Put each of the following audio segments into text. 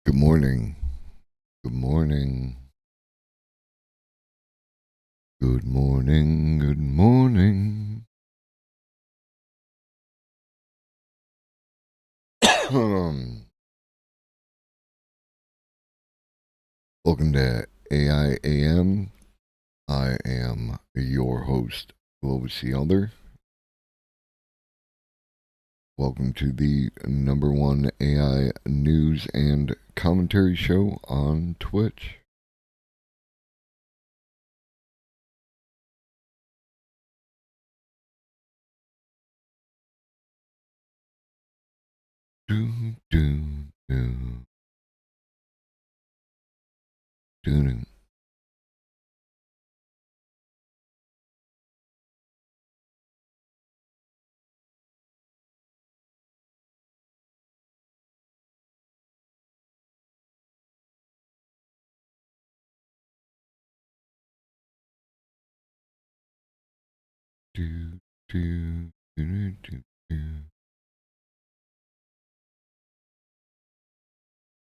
Good morning. Good morning. Good morning. Good morning. Welcome to AI AM. I am your host, Lovis the Elder. Welcome to the number one AI news and commentary show on Twitch. Do, do, do, do. Do, do, do, do, do.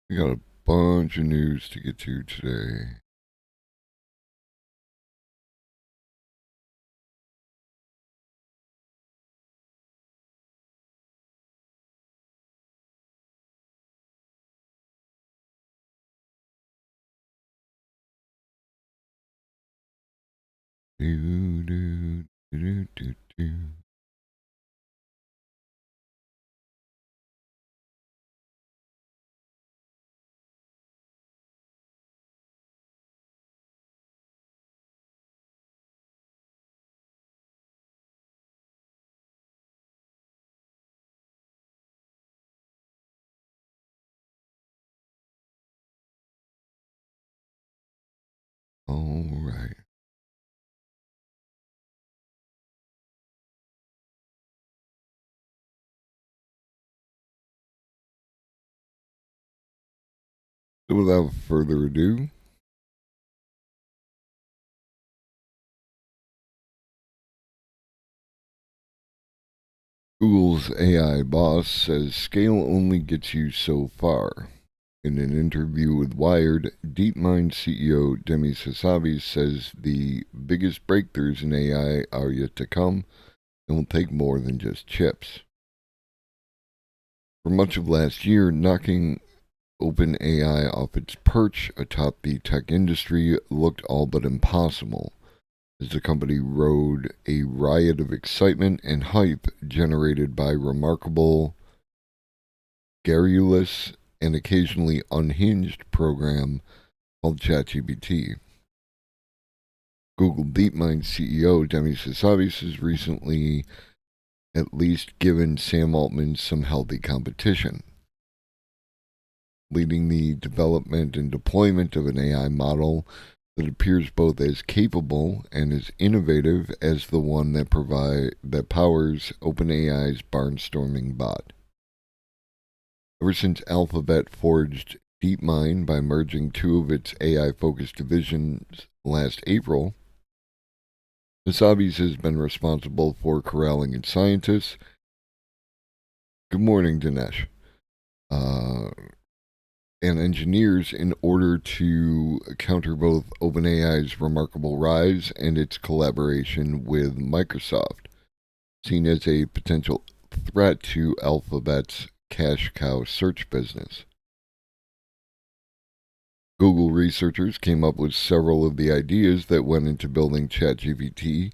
We got a bunch of news to get to today. Do, do, do, do, do. All right. So without further ado, Google's AI boss says scale only gets you so far. In an interview with Wired, DeepMind CEO Demis Hassabis says the biggest breakthroughs in AI are yet to come and will take more than just chips. For much of last year, knocking OpenAI off its perch atop the tech industry looked all but impossible, as the company rode a riot of excitement and hype generated by remarkable, garrulous, and occasionally unhinged program called ChatGPT. Google DeepMind CEO Demis Hassabis has recently at least given Sam Altman some healthy competition, leading the development and deployment of an AI model that appears both as capable and as innovative as the one that powers OpenAI's barnstorming bot. Ever since Alphabet forged DeepMind by merging two of its AI-focused divisions last April, Hassabis has been responsible for corralling its scientists. Good morning, Dinesh. And engineers in order to counter both OpenAI's remarkable rise and its collaboration with Microsoft, seen as a potential threat to Alphabet's cash cow search business. Google researchers came up with several of the ideas that went into building ChatGPT,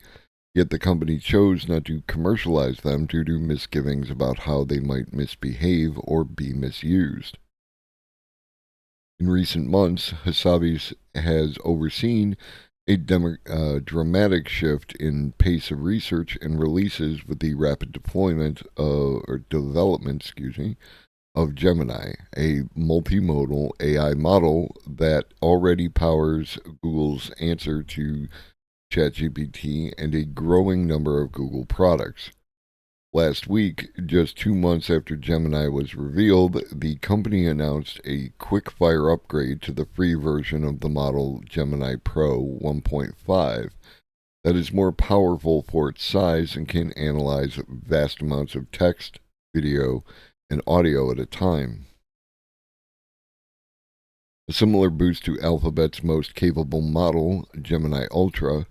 yet the company chose not to commercialize them due to misgivings about how they might misbehave or be misused. In recent months, Hassabis has overseen a dramatic shift in pace of research and releases with the rapid development, of Gemini, a multimodal AI model that already powers Google's answer to ChatGPT and a growing number of Google products. Last week, just 2 months after Gemini was revealed, the company announced a quick-fire upgrade to the free version of the model Gemini Pro 1.5 that is more powerful for its size and can analyze vast amounts of text, video, and audio at a time. A similar boost to Alphabet's most capable model, Gemini Ultra,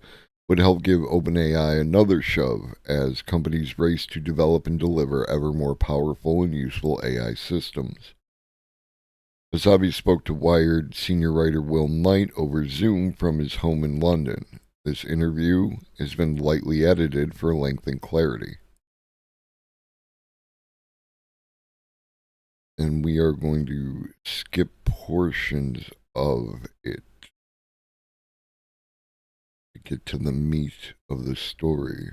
would help give OpenAI another shove as companies race to develop and deliver ever more powerful and useful AI systems. Wasabi spoke to Wired senior writer Will Knight over Zoom from his home in London. This interview has been lightly edited for length and clarity. And we are going to skip portions of it to get to the meat of the story.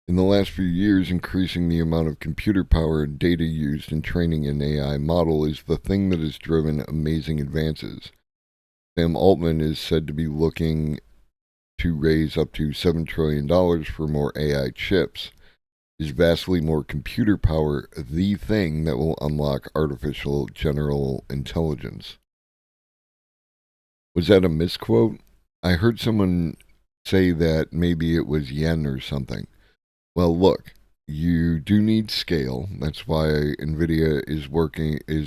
In the last few years, increasing the amount of computer power and data used in training an AI model is the thing that has driven amazing advances. Sam Altman is said to be looking to raise up to $7 trillion for more AI chips. Is vastly more computer power the thing that will unlock artificial general intelligence? Was that a misquote? I heard someone say that maybe it was yen or something. Well, look, you do need scale. That's why Nvidia is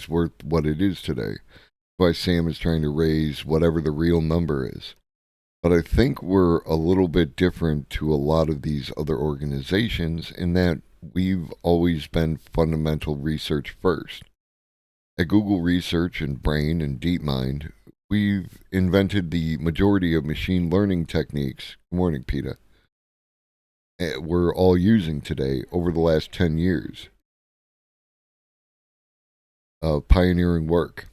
worth what it is today. That's why Sam is trying to raise whatever the real number is. But I think we're a little bit different to a lot of these other organizations in that we've always been fundamental research first. At Google Research and Brain and DeepMind, we've invented the majority of machine learning techniques. Good morning, PETA. We're all using today over the last 10 years of pioneering work.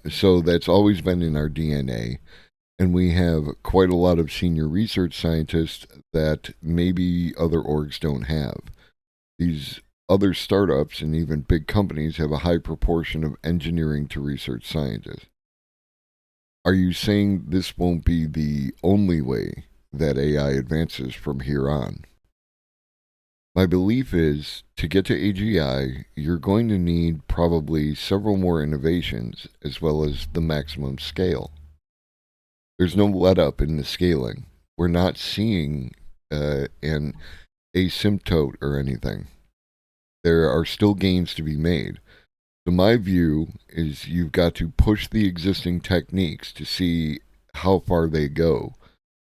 So that's always been in our DNA. And we have quite a lot of senior research scientists that maybe other orgs don't have. These other startups and even big companies have a high proportion of engineering to research scientists. Are you saying this won't be the only way that AI advances from here on? My belief is to get to AGI, you're going to need probably several more innovations as well as the maximum scale. There's no let up in the scaling. We're not seeing an asymptote or anything. There are still gains to be made. So my view is you've got to push the existing techniques to see how far they go.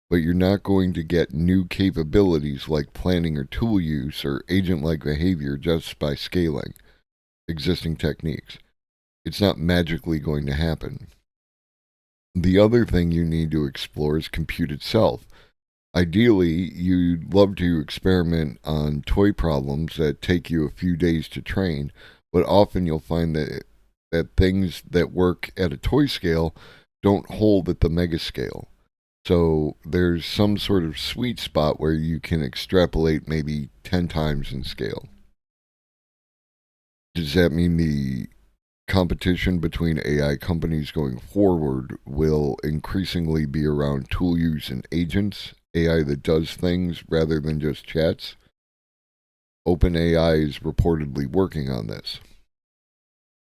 But you're not going to get new capabilities like planning or tool use or agent-like behavior just by scaling existing techniques. It's not magically going to happen. The other thing you need to explore is compute itself. Ideally, you'd love to experiment on toy problems that take you a few days to train, but often you'll find that things that work at a toy scale don't hold at the mega scale. So there's some sort of sweet spot where you can extrapolate maybe 10 times in scale. Does that mean the competition between AI companies going forward will increasingly be around tool use and agents, AI that does things rather than just chats? OpenAI is reportedly working on this.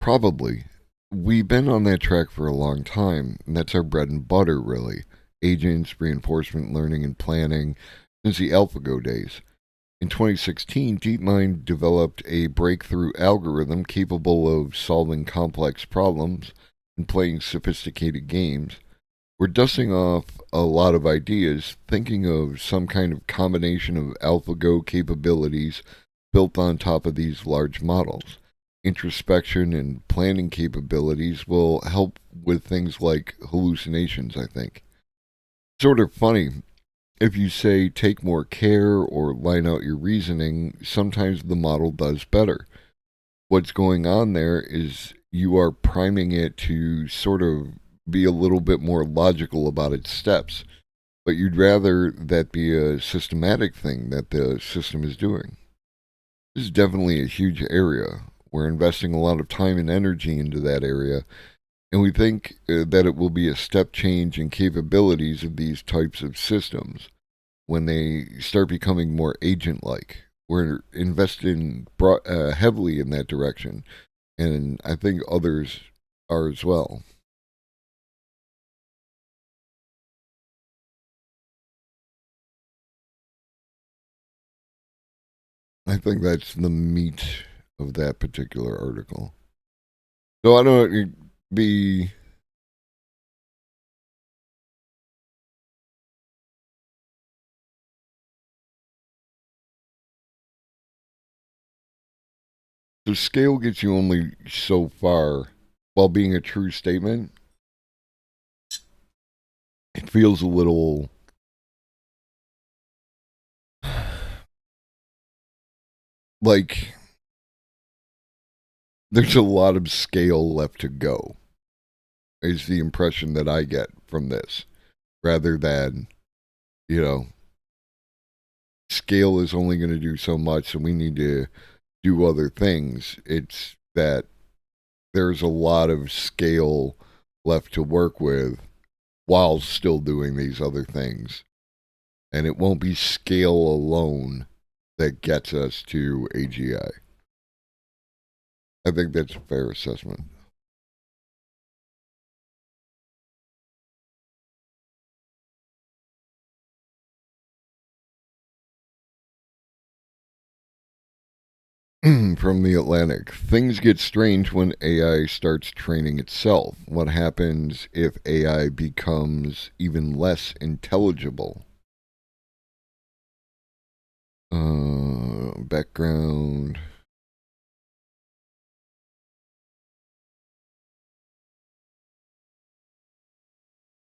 Probably. We've been on that track for a long time, and that's our bread and butter, really. Agents, reinforcement learning, and planning since the AlphaGo days. In 2016, DeepMind developed a breakthrough algorithm capable of solving complex problems and playing sophisticated games. We're dusting off a lot of ideas, thinking of some kind of combination of AlphaGo capabilities built on top of these large models. Introspection and planning capabilities will help with things like hallucinations, I think. Sort of funny. If you say take more care or line out your reasoning, sometimes the model does better. What's going on there is you are priming it to sort of be a little bit more logical about its steps, but you'd rather that be a systematic thing that the system is doing. This is definitely a huge area. We're investing a lot of time and energy into that area, and we think that it will be a step change in capabilities of these types of systems when they start becoming more agent-like. We're investing heavily in that direction, and I think others are as well. I think that's the meat of that particular article. So I don't the the scale gets you only so far while being a true statement. It feels a little like there's a lot of scale left to go, is the impression that I get from this, rather than, you know, scale is only going to do so much and we need to do other things. It's that there's a lot of scale left to work with while still doing these other things. And it won't be scale alone that gets us to AGI. I think that's a fair assessment. From the Atlantic. Things get strange when AI starts training itself. What happens if AI becomes even less intelligible? Background.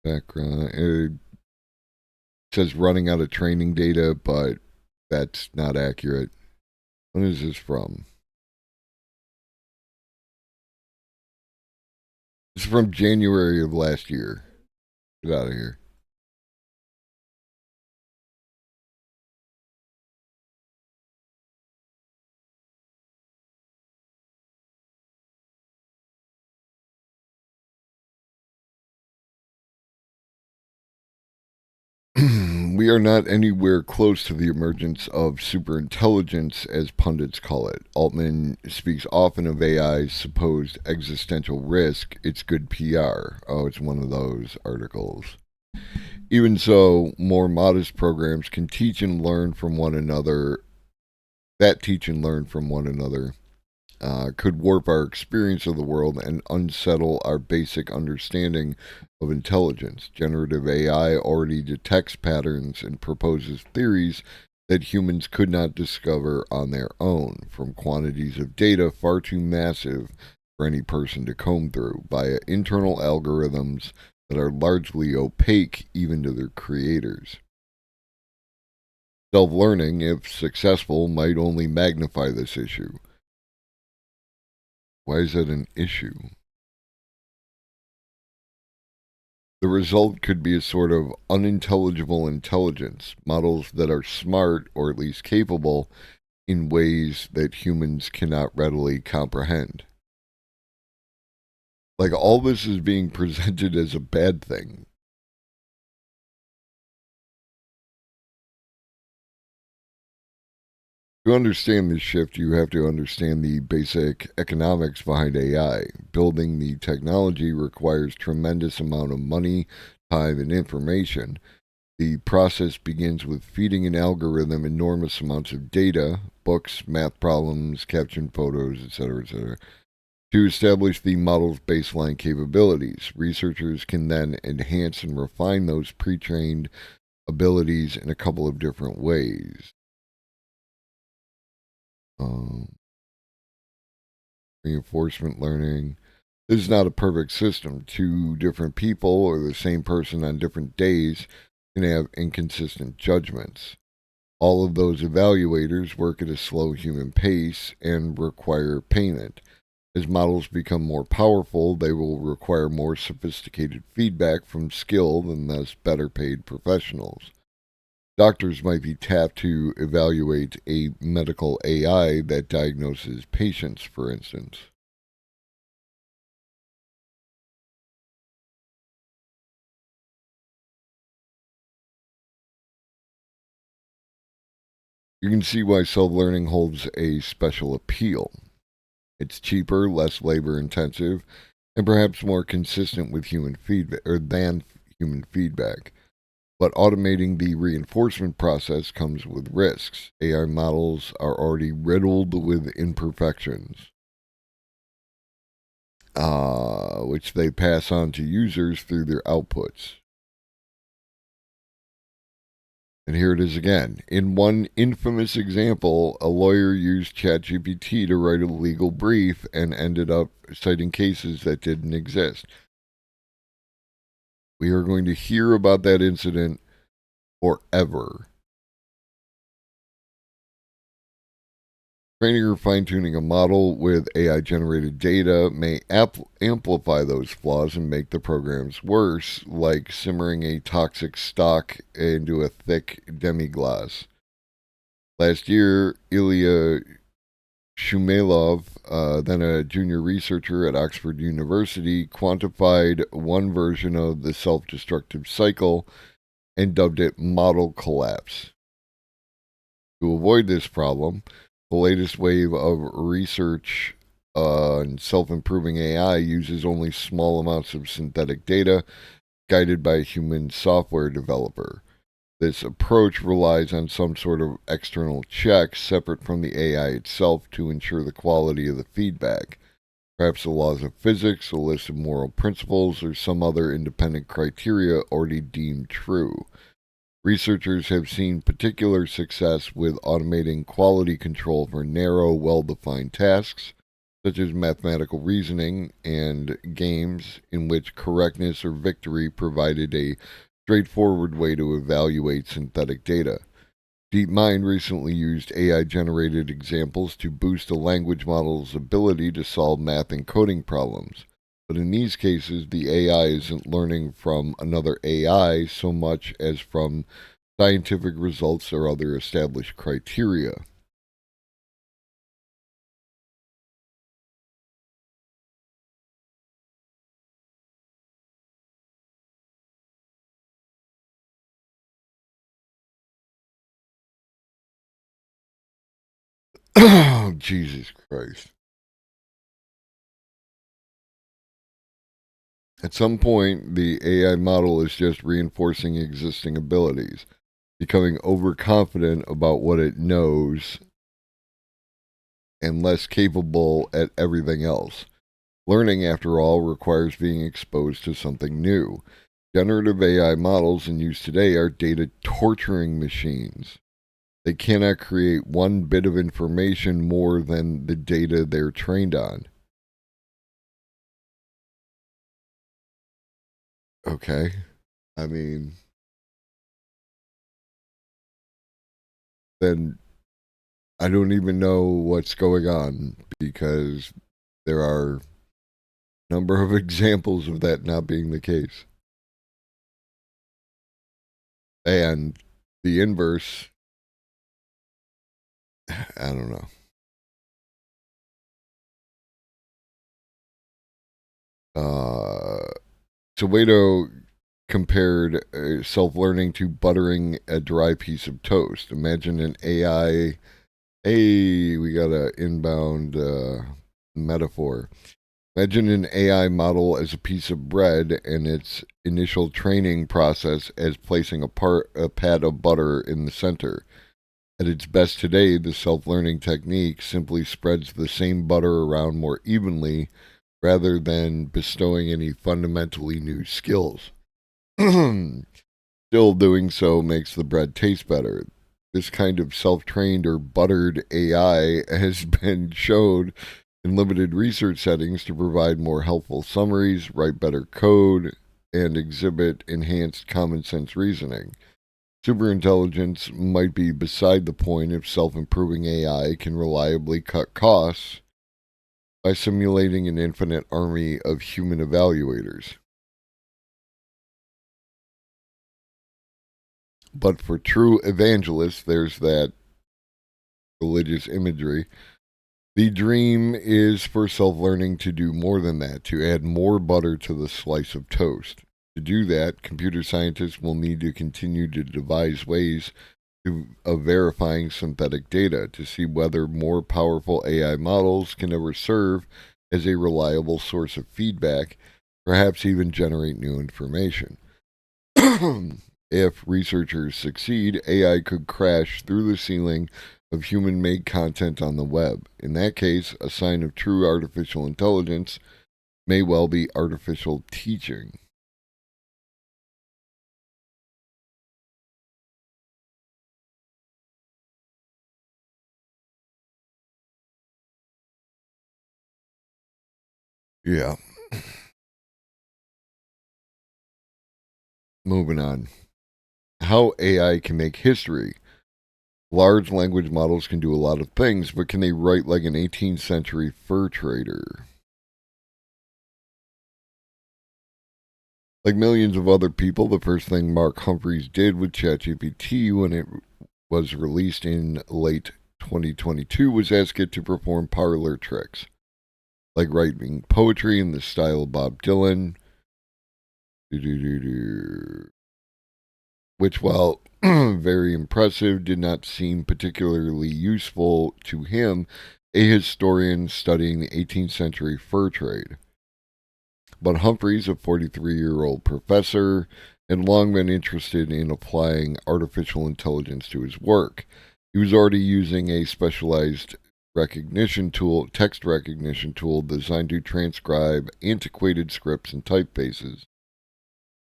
Background. It says running out of training data, but that's not accurate. When is this from? It's from January of last year. Get out of here. We are not anywhere close to the emergence of superintelligence, as pundits call it. Altman speaks often of AI's supposed existential risk. It's good PR. Oh, it's one of those articles. Even so, more modest programs can teach and learn from one another. That teach and learn from one another could warp our experience of the world and unsettle our basic understanding of intelligence. Generative AI already detects patterns and proposes theories that humans could not discover on their own, from quantities of data far too massive for any person to comb through, via internal algorithms that are largely opaque even to their creators. Self learning, if successful, might only magnify this issue. Why is that an issue? The result could be a sort of unintelligible intelligence, models that are smart or at least capable in ways that humans cannot readily comprehend. Like all this is being presented as a bad thing. To understand this shift, you have to understand the basic economics behind AI. Building the technology requires tremendous amount of money, time, and information. The process begins with feeding an algorithm enormous amounts of data, books, math problems, captioned photos, etc., to establish the model's baseline capabilities. Researchers can then enhance and refine those pre trained abilities in a couple of different ways. Um, Reinforcement learning. This is not a perfect system. Two different people or the same person on different days can have inconsistent judgments. All of those evaluators work at a slow human pace and require payment. As models become more powerful, they will require more sophisticated feedback from skilled and thus better paid professionals. Doctors might be tapped to evaluate a medical AI that diagnoses patients, for instance. You can see why self learning holds a special appeal. It's cheaper, less labor intensive, and perhaps more consistent with human feedback or than human feedback. But automating the reinforcement process comes with risks. AI models are already riddled with imperfections. which they pass on to users through their outputs. And here it is again. In one infamous example, a lawyer used ChatGPT to write a legal brief and ended up citing cases that didn't exist. We are going to hear about that incident forever. Training or fine-tuning a model with AI-generated data may amplify those flaws and make the programs worse, like simmering a toxic stock into a thick demi-glace. Last year, Ilya Shumailov, then a junior researcher at Oxford University, quantified one version of the self-destructive cycle and dubbed it model collapse. To avoid this problem, the latest wave of research on self-improving AI uses only small amounts of synthetic data guided by a human software developer. This approach relies on some sort of external check separate from the AI itself to ensure the quality of the feedback. Perhaps the laws of physics, a list of moral principles, or some other independent criteria already deemed true. Researchers have seen particular success with automating quality control for narrow, well-defined tasks, such as mathematical reasoning and games in which correctness or victory provided a straightforward way to evaluate synthetic data. DeepMind recently used AI-generated examples to boost a language model's ability to solve math and coding problems. But in these cases, the AI isn't learning from another AI so much as from scientific results or other established criteria. Oh, Jesus Christ. At some point, the AI model is just reinforcing existing abilities, becoming overconfident about what it knows and less capable at everything else. Learning, after all, requires being exposed to something new. Generative AI models in use today are data torturing machines. They cannot create one bit of information more than the data they're trained on. Okay. I mean, then I don't even know what's going on because there are a number of examples of that not being the case. And the inverse, I don't know. Soweto compared self-learning to buttering a dry piece of toast. Imagine an AI. Hey, we got an inbound metaphor. Imagine an AI model as a piece of bread and its initial training process as placing a pat of butter in the center. At its best today, the self-learning technique simply spreads the same butter around more evenly rather than bestowing any fundamentally new skills. Still, doing so makes the bread taste better. This kind of self-trained or buttered AI has been shown in limited research settings to provide more helpful summaries, write better code, and exhibit enhanced common sense reasoning. Superintelligence might be beside the point if self-improving AI can reliably cut costs by simulating an infinite army of human evaluators. But for true evangelists, there's that religious imagery. The dream is for self learning to do more than that, to add more butter to the slice of toast. To do that, computer scientists will need to continue to devise ways of verifying synthetic data to see whether more powerful AI models can ever serve as a reliable source of feedback, perhaps even generate new information. If researchers succeed, AI could crash through the ceiling of human made content on the web. In that case, a sign of true artificial intelligence, may well be artificial teaching. Yeah. Moving on. How AI can make history. Large language models can do a lot of things, but can they write like an 18th century fur trader? Like millions of other people, the first thing Mark Humphreys did with ChatGPT when it was released in late 2022 was ask it to perform parlor tricks, like writing poetry in the style of Bob Dylan, which, while very impressive, did not seem particularly useful to him, a historian studying the 18th century fur trade. But Humphreys, a 43-year-old professor, had long been interested in applying artificial intelligence to his work. He was already using a specialized text recognition tool designed to transcribe antiquated scripts and typefaces,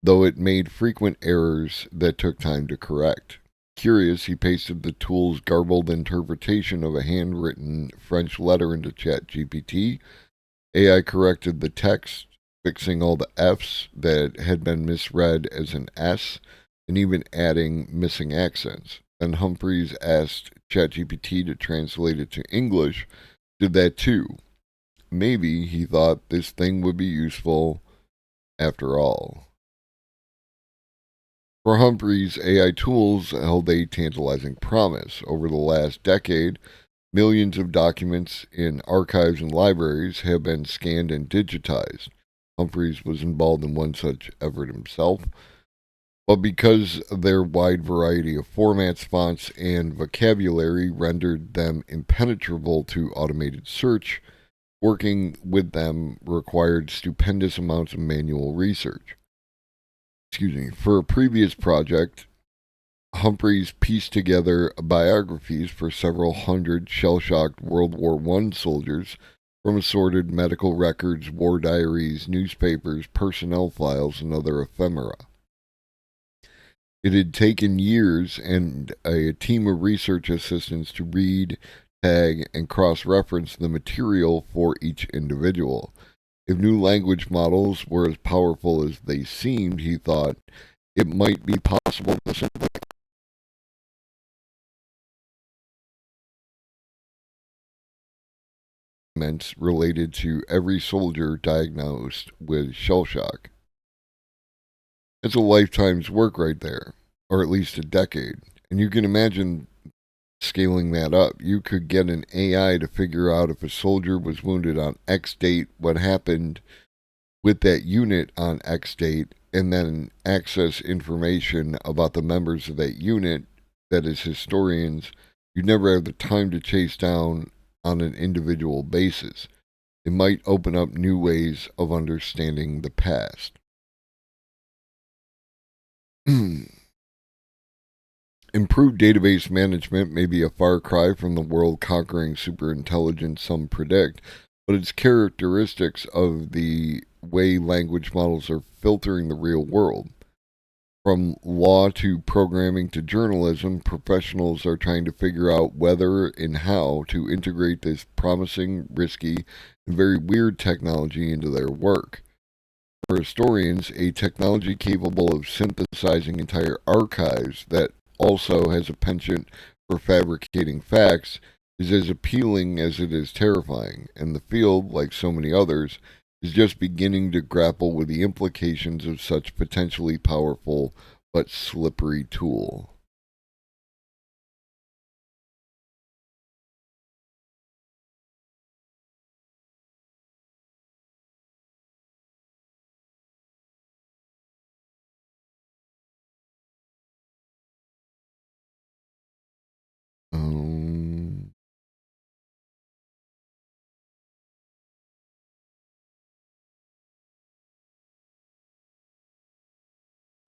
though it made frequent errors that took time to correct. Curious, he pasted the tool's garbled interpretation of a handwritten French letter into ChatGPT. AI corrected the text, fixing all the F's that had been misread as an S, and even adding missing accents. Then Humphreys asked ChatGPT to translate it to English, did that too. Maybe, he thought, this thing would be useful after all. For Humphreys, AI tools held a tantalizing promise. Over the last decade, millions of documents in archives and libraries have been scanned and digitized. Humphreys was involved in one such effort himself. But because their wide variety of formats, fonts, and vocabulary rendered them impenetrable to automated search, working with them required stupendous amounts of manual research. For a previous project, Humphreys pieced together biographies for several hundred shell-shocked World War I soldiers from assorted medical records, war diaries, newspapers, personnel files, and other ephemera. It had taken years and a team of research assistants to read, tag, and cross-reference the material for each individual. If new language models were as powerful as they seemed, he thought, it might be possible to simply related to every soldier diagnosed with shell shock. It's a lifetime's work right there, or at least a decade. And you can imagine scaling that up. You could get an AI to figure out if a soldier was wounded on X date, what happened with that unit on X date, and then access information about the members of that unit that, as historians, you never have the time to chase down on an individual basis. It might open up new ways of understanding the past. Improved database management may be a far cry from the world conquering superintelligence some predict, but its characteristics of the way language models are filtering the real world. From law to programming to journalism, professionals are trying to figure out whether and how to integrate this promising, risky, and very weird technology into their work. For historians, a technology capable of synthesizing entire archives that also has a penchant for fabricating facts is as appealing as it is terrifying, and the field, like so many others, is just beginning to grapple with the implications of such potentially powerful but slippery tool. Um,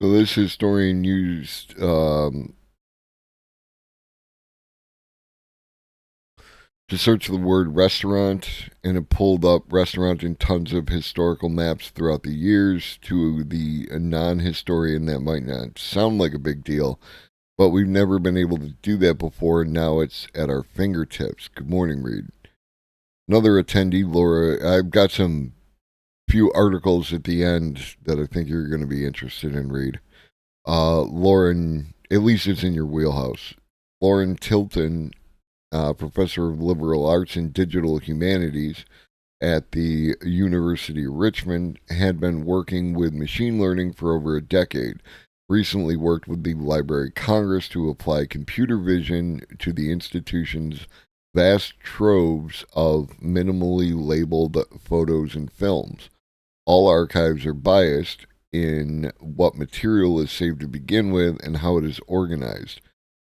so this historian used to search the word restaurant, and it pulled up restaurant in tons of historical maps throughout the years. To the non-historian, that might not sound like a big deal, but we've never been able to do that before, and now it's at our fingertips. Good morning, Reed. Another attendee, Laura. I've got some few articles at the end that I think you're going to be interested in, Reed. Lauren, at least it's in your wheelhouse. Lauren Tilton, professor of liberal arts and digital humanities at the University of Richmond, had been working with machine learning for over a decade. Recently worked with the Library of Congress to apply computer vision to the institution's vast troves of minimally labeled photos and films. All archives are biased in what material is saved to begin with and how it is organized.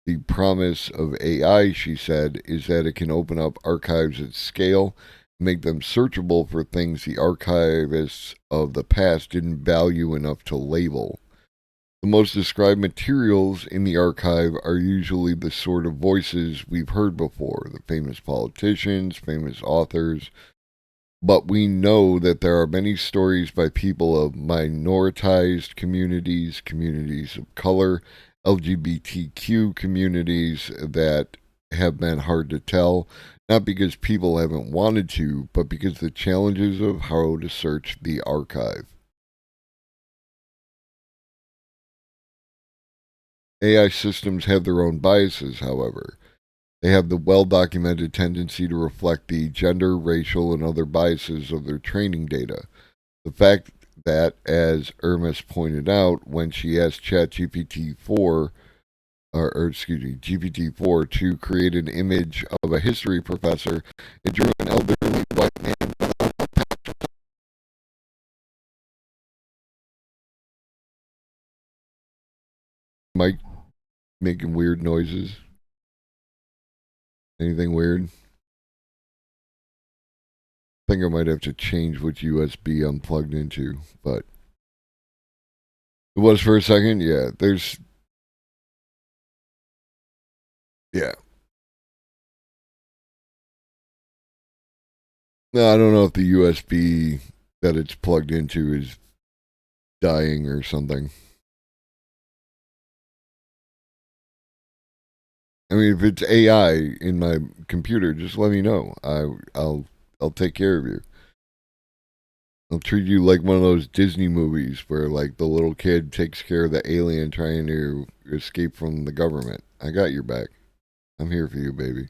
The promise of AI, she said, is that it can open up archives at scale, make them searchable for things the archivists of the past didn't value enough to label. The most described materials in the archive are usually the sort of voices we've heard before, the famous politicians, famous authors, but we know that there are many stories by people of minoritized communities, communities of color, LGBTQ communities that have been hard to tell, not because people haven't wanted to, but because the challenges of how to search the archive. AI systems have their own biases, however. They have the well documented tendency to reflect the gender, racial, and other biases of their training data. The fact that, as Hermes pointed out, when she asked ChatGPT-4, GPT-4 to create an image of a history professor, it drew an elderly white man. Mike making weird noises. Anything weird? I think I might have to change which USB I'm plugged into, but it was for a second. Yeah, yeah. No, I don't know if the USB that it's plugged into is dying or something. I mean, if it's AI in my computer, just let me know. I'll take care of you. I'll treat you like one of those Disney movies where like the little kid takes care of the alien trying to escape from the government. I got your back. I'm here for you, baby.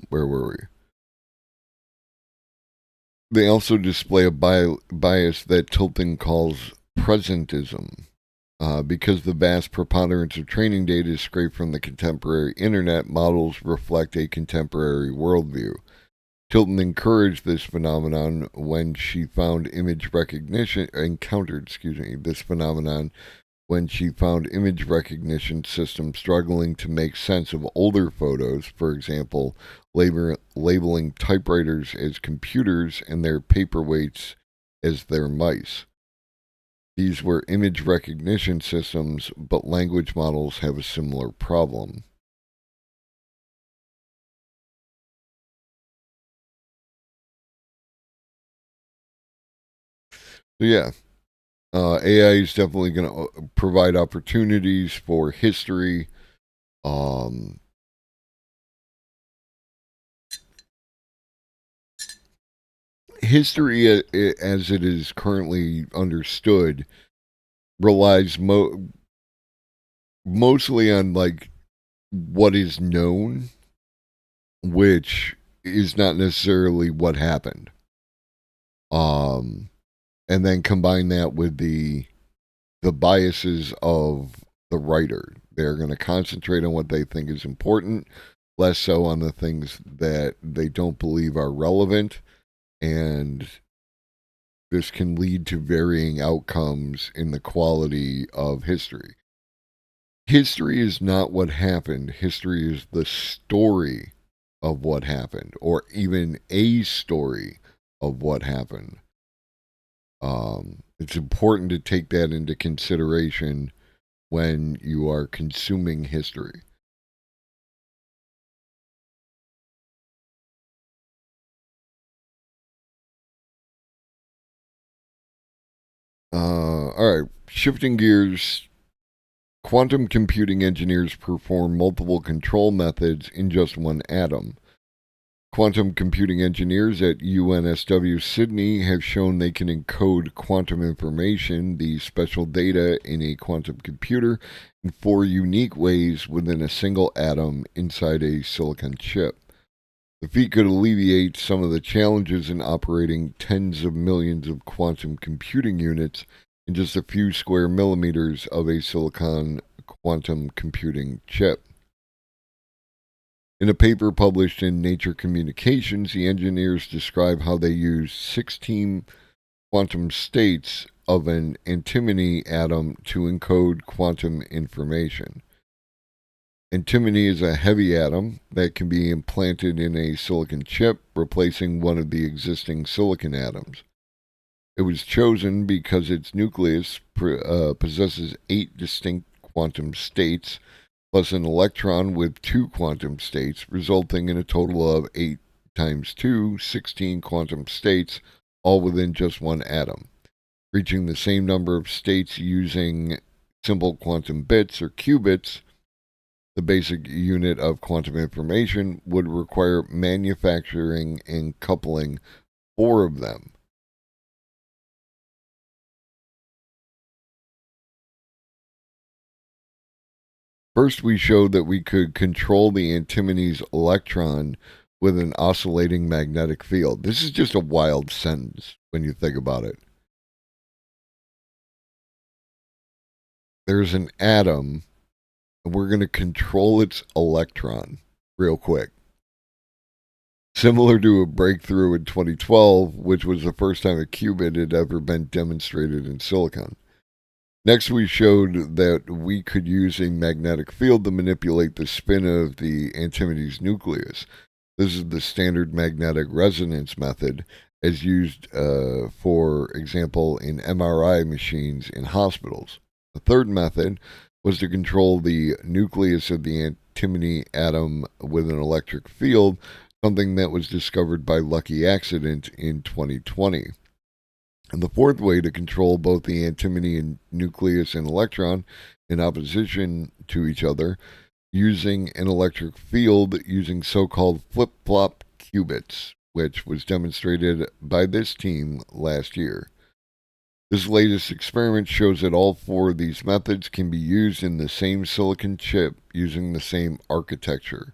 Where were we? They also display a bias that Tilton calls presentism. Because the vast preponderance of training data is scraped from the contemporary internet, models reflect a contemporary worldview. Tilton encouraged this phenomenon when she found image recognition encountered, this phenomenon when she found image recognition systems struggling to make sense of older photos, for example, labeling typewriters as computers and their paperweights as their mice. These were image recognition systems, but language models have a similar problem. So, yeah, AI is definitely going to provide opportunities for history. Um, History, as it is currently understood, relies mostly on like what is known, which is not necessarily what happened. Um, and then combine that with the biases of the writer. They're going to concentrate on what they think is important, less so on the things that they don't believe are relevant, and this can lead to varying outcomes in the quality of history. History is not what happened. History is the story of what happened, or even a story of what happened. It's important to take that into consideration when you are consuming history. All right, shifting gears. Quantum computing engineers perform multiple control methods in just one atom. Quantum computing engineers at UNSW Sydney have shown they can encode quantum information, the special data in a quantum computer, in 4 unique ways within a single atom inside a silicon chip. The feat could alleviate some of the challenges in operating tens of millions of quantum computing units in just a few square millimeters of a silicon quantum computing chip. In a paper published in Nature Communications, the engineers describe how they use 16 quantum states of an antimony atom to encode quantum information. Antimony is a heavy atom that can be implanted in a silicon chip, replacing one of the existing silicon atoms. It was chosen because its nucleus possesses 8 distinct quantum states, plus an electron with 2 quantum states, resulting in a total of 8 times 2, 16 quantum states, all within just one atom. Reaching the same number of states using simple quantum bits or qubits, the basic unit of quantum information, would require manufacturing and coupling 4 of them. First, we showed that we could control the antimony's electron with an oscillating magnetic field. This is just a wild sentence when you think about it. There's an atom, and we're going to control its electron real quick. Similar to a breakthrough in 2012, which was the first time a qubit had ever been demonstrated in silicon. Next, we showed that we could use a magnetic field to manipulate the spin of the antimony's nucleus. This is the standard magnetic resonance method, as used, for example, in MRI machines in hospitals. The third method was to control the nucleus of the antimony atom with an electric field, something that was discovered by lucky accident in 2020. And the fourth way to control both the antimony and nucleus and electron in opposition to each other using an electric field using so-called flip-flop qubits, which was demonstrated by this team last year. This latest experiment shows that all 4 of these methods can be used in the same silicon chip using the same architecture.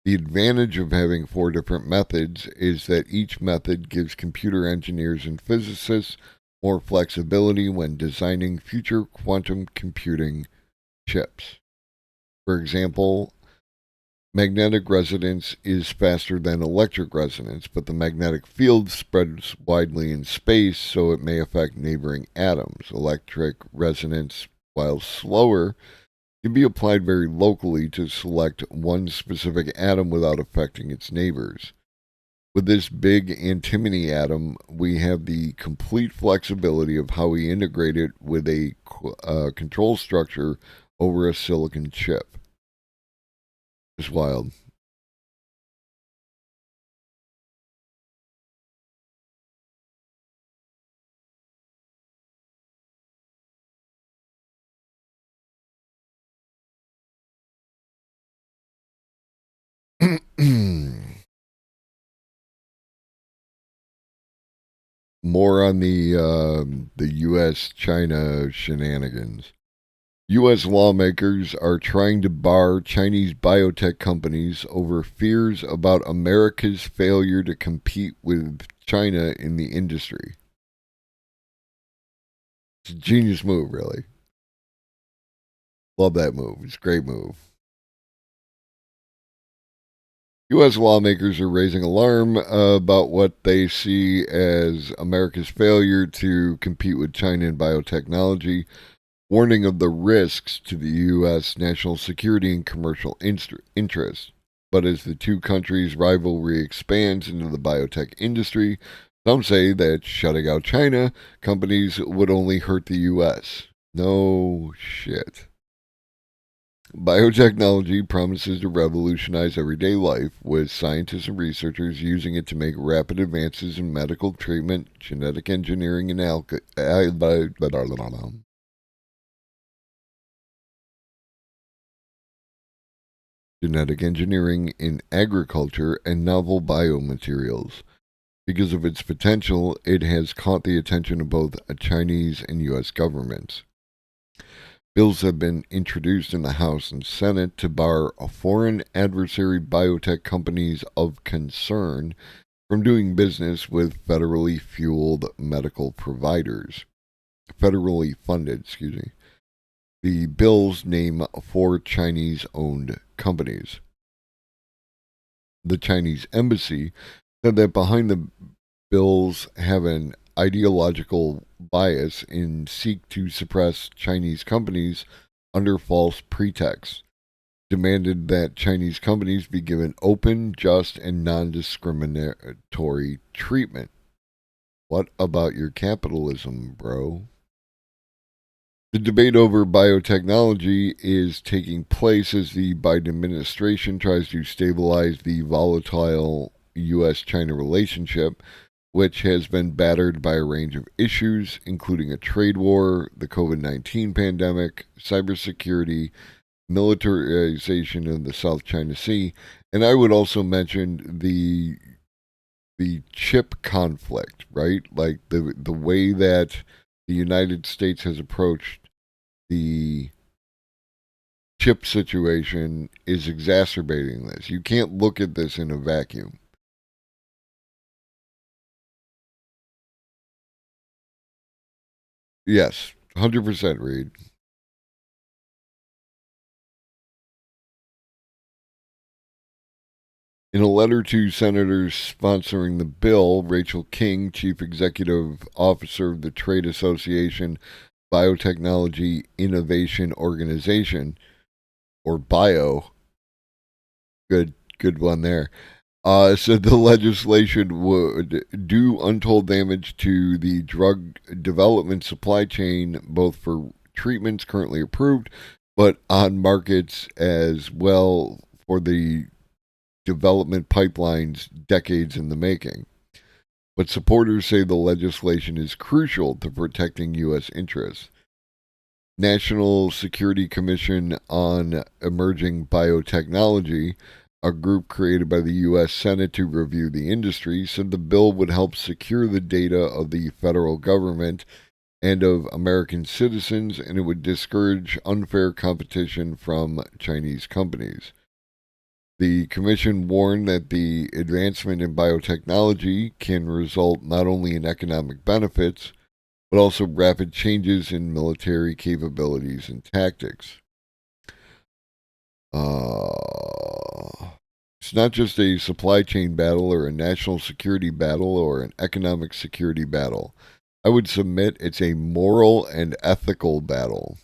The advantage of having 4 different methods is that each method gives computer engineers and physicists more flexibility when designing future quantum computing chips. For example, magnetic resonance is faster than electric resonance, but the magnetic field spreads widely in space, so it may affect neighboring atoms. Electric resonance, while slower, can be applied very locally to select one specific atom without affecting its neighbors. With this big antimony atom, we have the complete flexibility of how we integrate it with a control structure over a silicon chip. It's wild. More on the U.S. China shenanigans. U.S. lawmakers are trying to bar Chinese biotech companies over fears about America's failure to compete with China in the industry. It's a genius move, really. Love that move. It's a great move. U.S. lawmakers are raising alarm about what they see as America's failure to compete with China in biotechnology, warning of the risks to the U.S. national security and commercial interests. But as the two countries' rivalry expands into the biotech industry, some say that shutting out China companies would only hurt the U.S. No shit. Biotechnology promises to revolutionize everyday life, with scientists and researchers using it to make rapid advances in medical treatment, genetic engineering, and genetic engineering in agriculture, and novel biomaterials. Because of its potential, it has caught the attention of both Chinese and U.S. governments. Bills have been introduced in the House and Senate to bar foreign adversary biotech companies of concern from doing business with federally fueled medical providers. Federally funded, excuse me. The bills name 4 Chinese owned companies. The Chinese embassy said that behind the bills have an ideological bias and seek to suppress Chinese companies under false pretexts, demanded that Chinese companies be given open, just, and non discriminatory treatment. What about your capitalism, bro? The debate over biotechnology is taking place as the Biden administration tries to stabilize the volatile U.S. China relationship, which has been battered by a range of issues, including a trade war, the COVID 19 pandemic, cybersecurity, militarization of the South China Sea, and I would also mention the chip conflict, right? Like the way that the United States has approached the chip situation is exacerbating this. You can't look at this in a vacuum. Yes, 100% Reed. In a letter to senators sponsoring the bill, Rachel King, chief executive officer of the Trade Association Biotechnology Innovation Organization, or BIO, good one there, said the legislation would do untold damage to the drug development supply chain, both for treatments currently approved, but on markets as well for the development pipelines decades in the making. But supporters say the legislation is crucial to protecting U.S. interests. National Security Commission on Emerging Biotechnology, a group created by the U.S. Senate to review the industry, said the bill would help secure the data of the federal government and of American citizens, and it would discourage unfair competition from Chinese companies. The commission warned that the advancement in biotechnology can result not only in economic benefits, but also rapid changes in military capabilities and tactics. It's not just a supply chain battle or a national security battle or an economic security battle. I would submit it's a moral and ethical battle.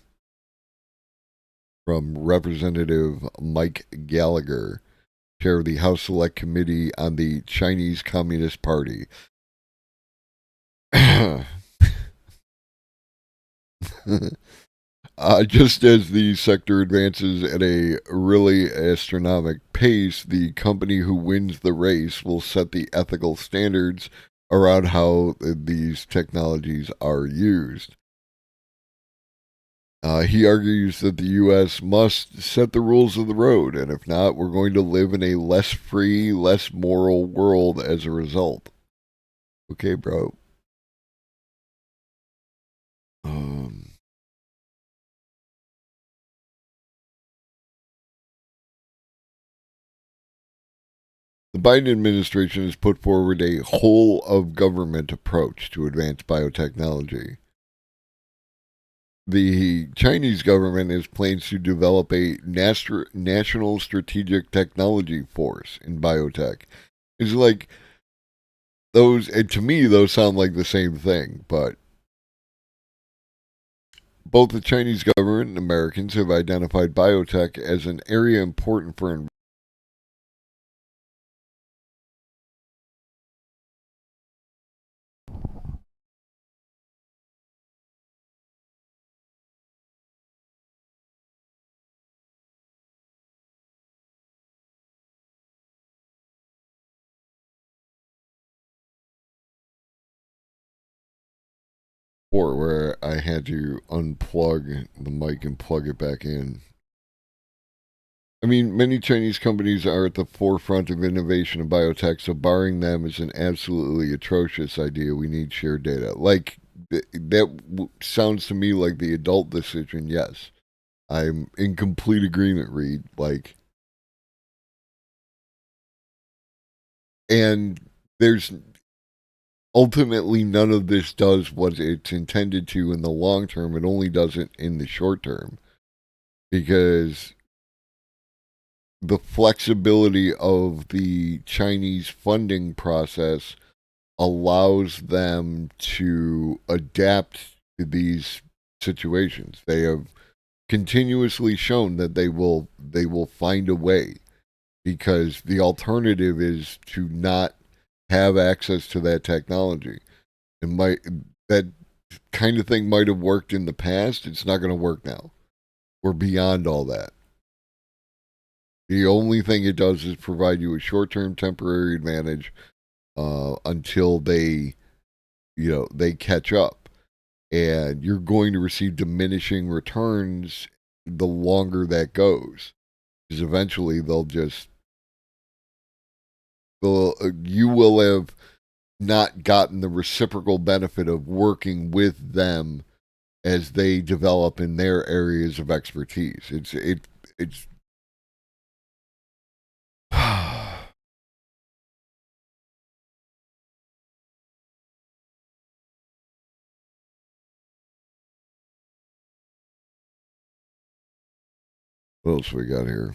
From Representative Mike Gallagher, chair of the House Select Committee on the Chinese Communist Party. Just as the sector advances at a really astronomical pace, the company who wins the race will set the ethical standards around how these technologies are used. He argues that the U.S. must set the rules of the road, and if not, we're going to live in a less free, less moral world as a result. Okay, bro. Um, The Biden administration has put forward a whole of government approach to advanced biotechnology. The Chinese government has plans to develop a national strategic technology force in biotech. It's like those, and to me, those sound like the same thing, but both the Chinese government and Americans have identified biotech as an area important for before where I had to unplug the mic and plug it back in. I mean, many Chinese companies are at the forefront of innovation in biotech, so barring them is an absolutely atrocious idea. We need shared data. Like, that sounds to me like the adult decision, yes. I'm in complete agreement, Reed. Like, and there's ultimately none of this does what it's intended to in the long term. It only does it in the short term because the flexibility of the Chinese funding process allows them to adapt to these situations. They have continuously shown that they will find a way because the alternative is to not have access to that technology. It might that kind of thing might have worked in the past. It's not going to work now. We're beyond all that. The only thing it does is provide you a short-term temporary advantage until they catch up, and you're going to receive diminishing returns the longer that goes. Because eventually you will have not gotten the reciprocal benefit of working with them as they develop in their areas of expertise. It's what else we got here?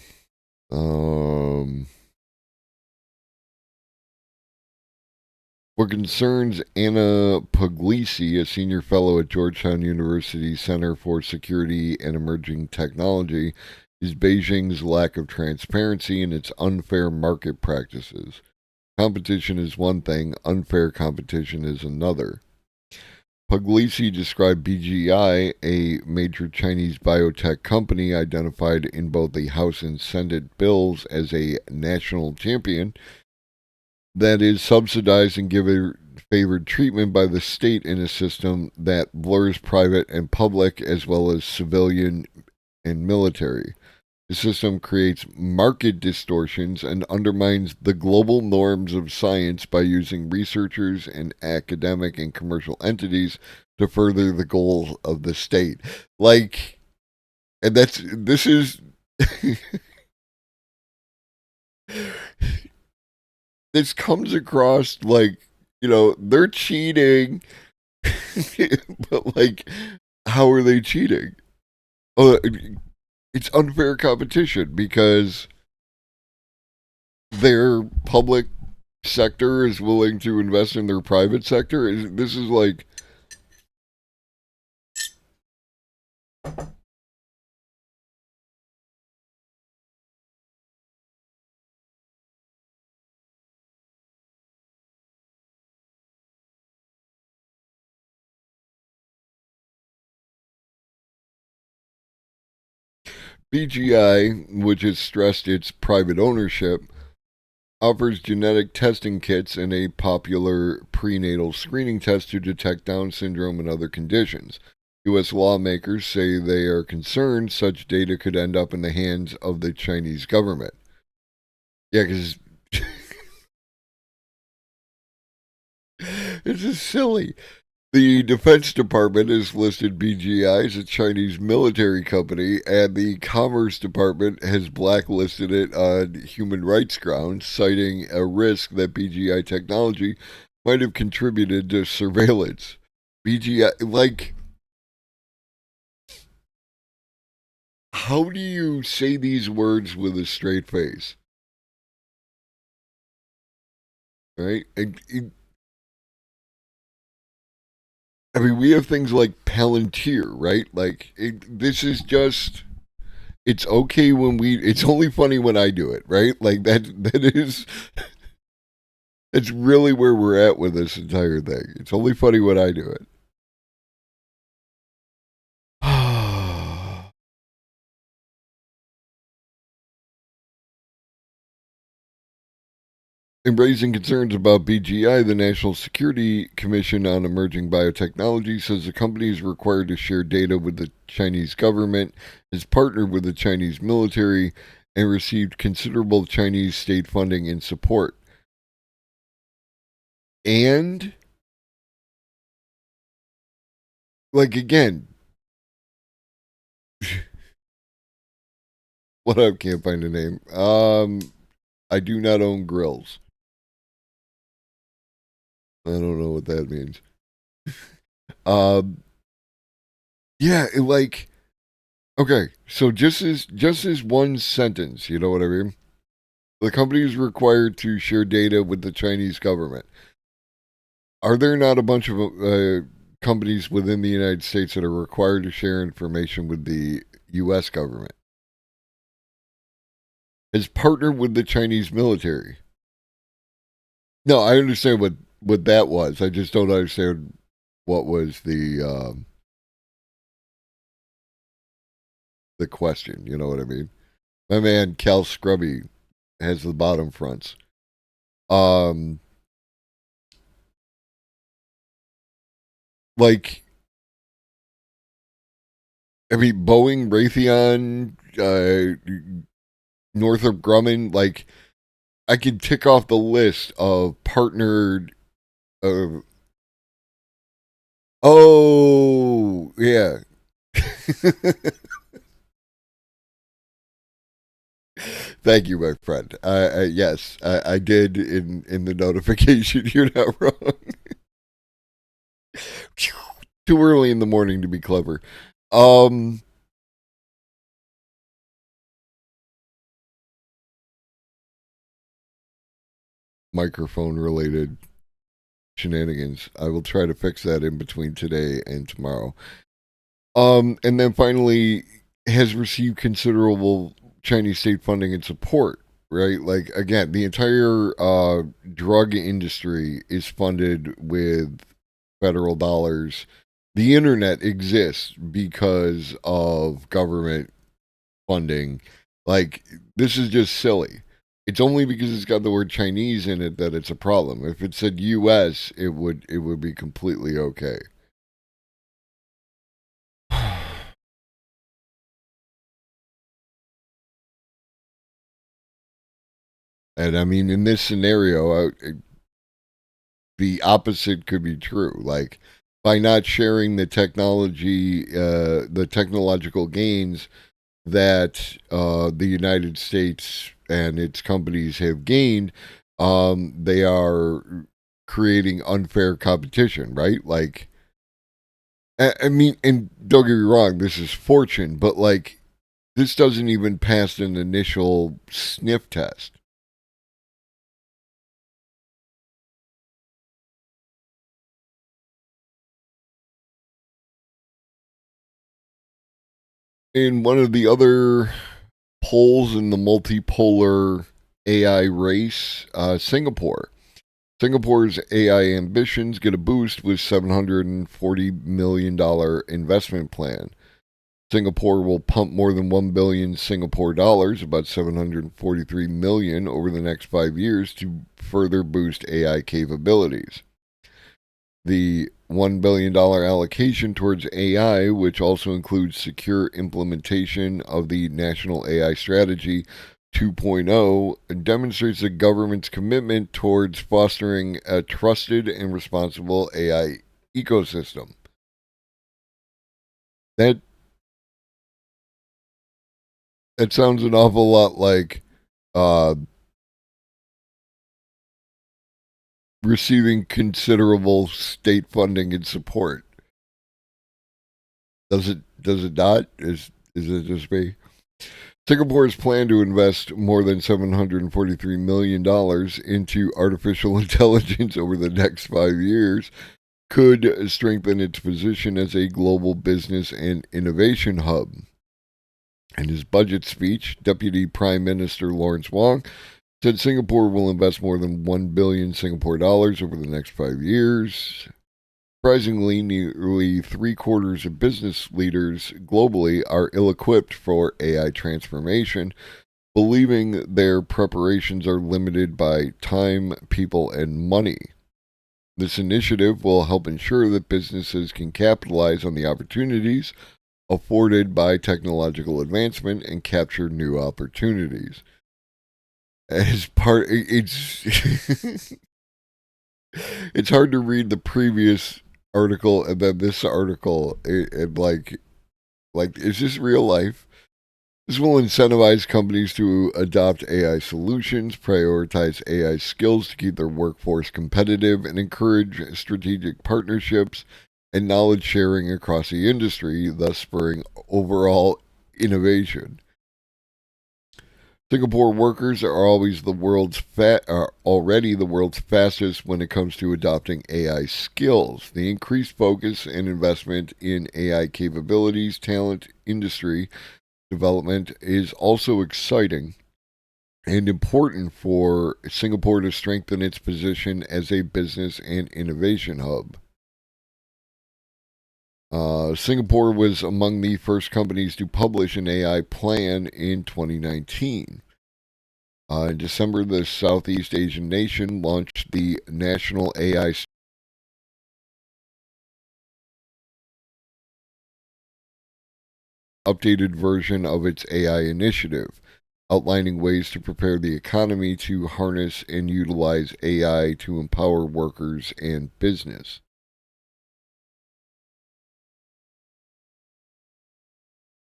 What concerns Anna Puglisi, a senior fellow at Georgetown University Center for Security and Emerging Technology, is Beijing's lack of transparency and its unfair market practices. Competition is one thing, unfair competition is another. Puglisi described BGI, a major Chinese biotech company identified in both the House and Senate bills, as a national champion that is subsidized and given favored treatment by the state in a system that blurs private and public as well as civilian and military. The system creates market distortions and undermines the global norms of science by using researchers and academic and commercial entities to further the goals of the state. Like, and this is this comes across like, they're cheating, but like, how are they cheating? Uh, it's unfair competition because their public sector is willing to invest in their private sector. This is like, BGI, which has stressed its private ownership, offers genetic testing kits and a popular prenatal screening test to detect Down syndrome and other conditions. U.S. lawmakers say they are concerned such data could end up in the hands of the Chinese government. Yeah, because it's just silly. The Defense Department has listed BGI as a Chinese military company, and the Commerce Department has blacklisted it on human rights grounds, citing a risk that BGI technology might have contributed to surveillance. BGI, like, how do you say these words with a straight face? Right? I mean, we have things like Palantir, right? Like, this is just. It's okay when it's only funny when I do it, right? Like that's really where we're at with this entire thing. It's only funny when I do it. In raising concerns about BGI, the National Security Commission on Emerging Biotechnology says the company is required to share data with the Chinese government, is partnered with the Chinese military, and received considerable Chinese state funding and support. And, again, what up? Can't find a name. I do not own grills. I don't know what that means. Yeah, okay, so just as one sentence, you know what I mean? The company is required to share data with the Chinese government. Are there not a bunch of companies within the United States that are required to share information with the U.S. government? Has partnered with the Chinese military. No, I understand what that was. I just don't understand what was the question. You know what I mean? My man Cal Scrubby has the bottom fronts. Like, I mean, Boeing, Raytheon, Northrop Grumman, I could tick off the list of partnered. Oh, yeah. Thank you, my friend. Yes, I did in the notification. You're not wrong. Too early in the morning to be clever. Microphone related shenanigans. I will try to fix that in between today and tomorrow. And then finally, has received considerable Chinese state funding and support. Right, like again, the entire drug industry is funded with federal dollars. The internet exists because of government funding. Like, this is just silly. It's only because it's got the word Chinese in it that it's a problem. If it said U.S., it would be completely okay. And I mean, in this scenario, the opposite could be true. Like, by not sharing the technological gains that the United States and its companies have gained, they are creating unfair competition, right? Like, I mean, and don't get me wrong, this is fortune, but this doesn't even pass an initial sniff test. In one of the other polls in the multipolar AI race, Singapore. Singapore's AI ambitions get a boost with $740 million investment plan. Singapore will pump more than 1 billion Singapore dollars, about 743 million over the next 5 years to further boost AI capabilities. The $1 billion allocation towards AI, which also includes secure implementation of the National AI Strategy 2.0, demonstrates the government's commitment towards fostering a trusted and responsible AI ecosystem. That sounds an awful lot like receiving considerable state funding and support. Does it not? Is it just me? Singapore's plan to invest more than $743 million into artificial intelligence over the next 5 years could strengthen its position as a global business and innovation hub. In his budget speech, Deputy Prime Minister Lawrence Wong said Singapore will invest more than 1 billion Singapore dollars over the next 5 years. Surprisingly, nearly 3/4 of business leaders globally are ill-equipped for AI transformation, believing their preparations are limited by time, people, and money. This initiative will help ensure that businesses can capitalize on the opportunities afforded by technological advancement and capture new opportunities. As part, it's it's hard to read the previous article and then this article. Like, is this real life? This will incentivize companies to adopt AI solutions, prioritize AI skills to keep their workforce competitive, and encourage strategic partnerships and knowledge sharing across the industry, thus spurring overall innovation. Singapore workers are already the world's fastest when it comes to adopting AI skills. The increased focus and investment in AI capabilities, talent, industry development is also exciting and important for Singapore to strengthen its position as a business and innovation hub. Singapore was among the first companies to publish an AI plan in 2019. In December, the Southeast Asian nation launched the National AI updated version of its AI initiative, outlining ways to prepare the economy to harness and utilize AI to empower workers and business.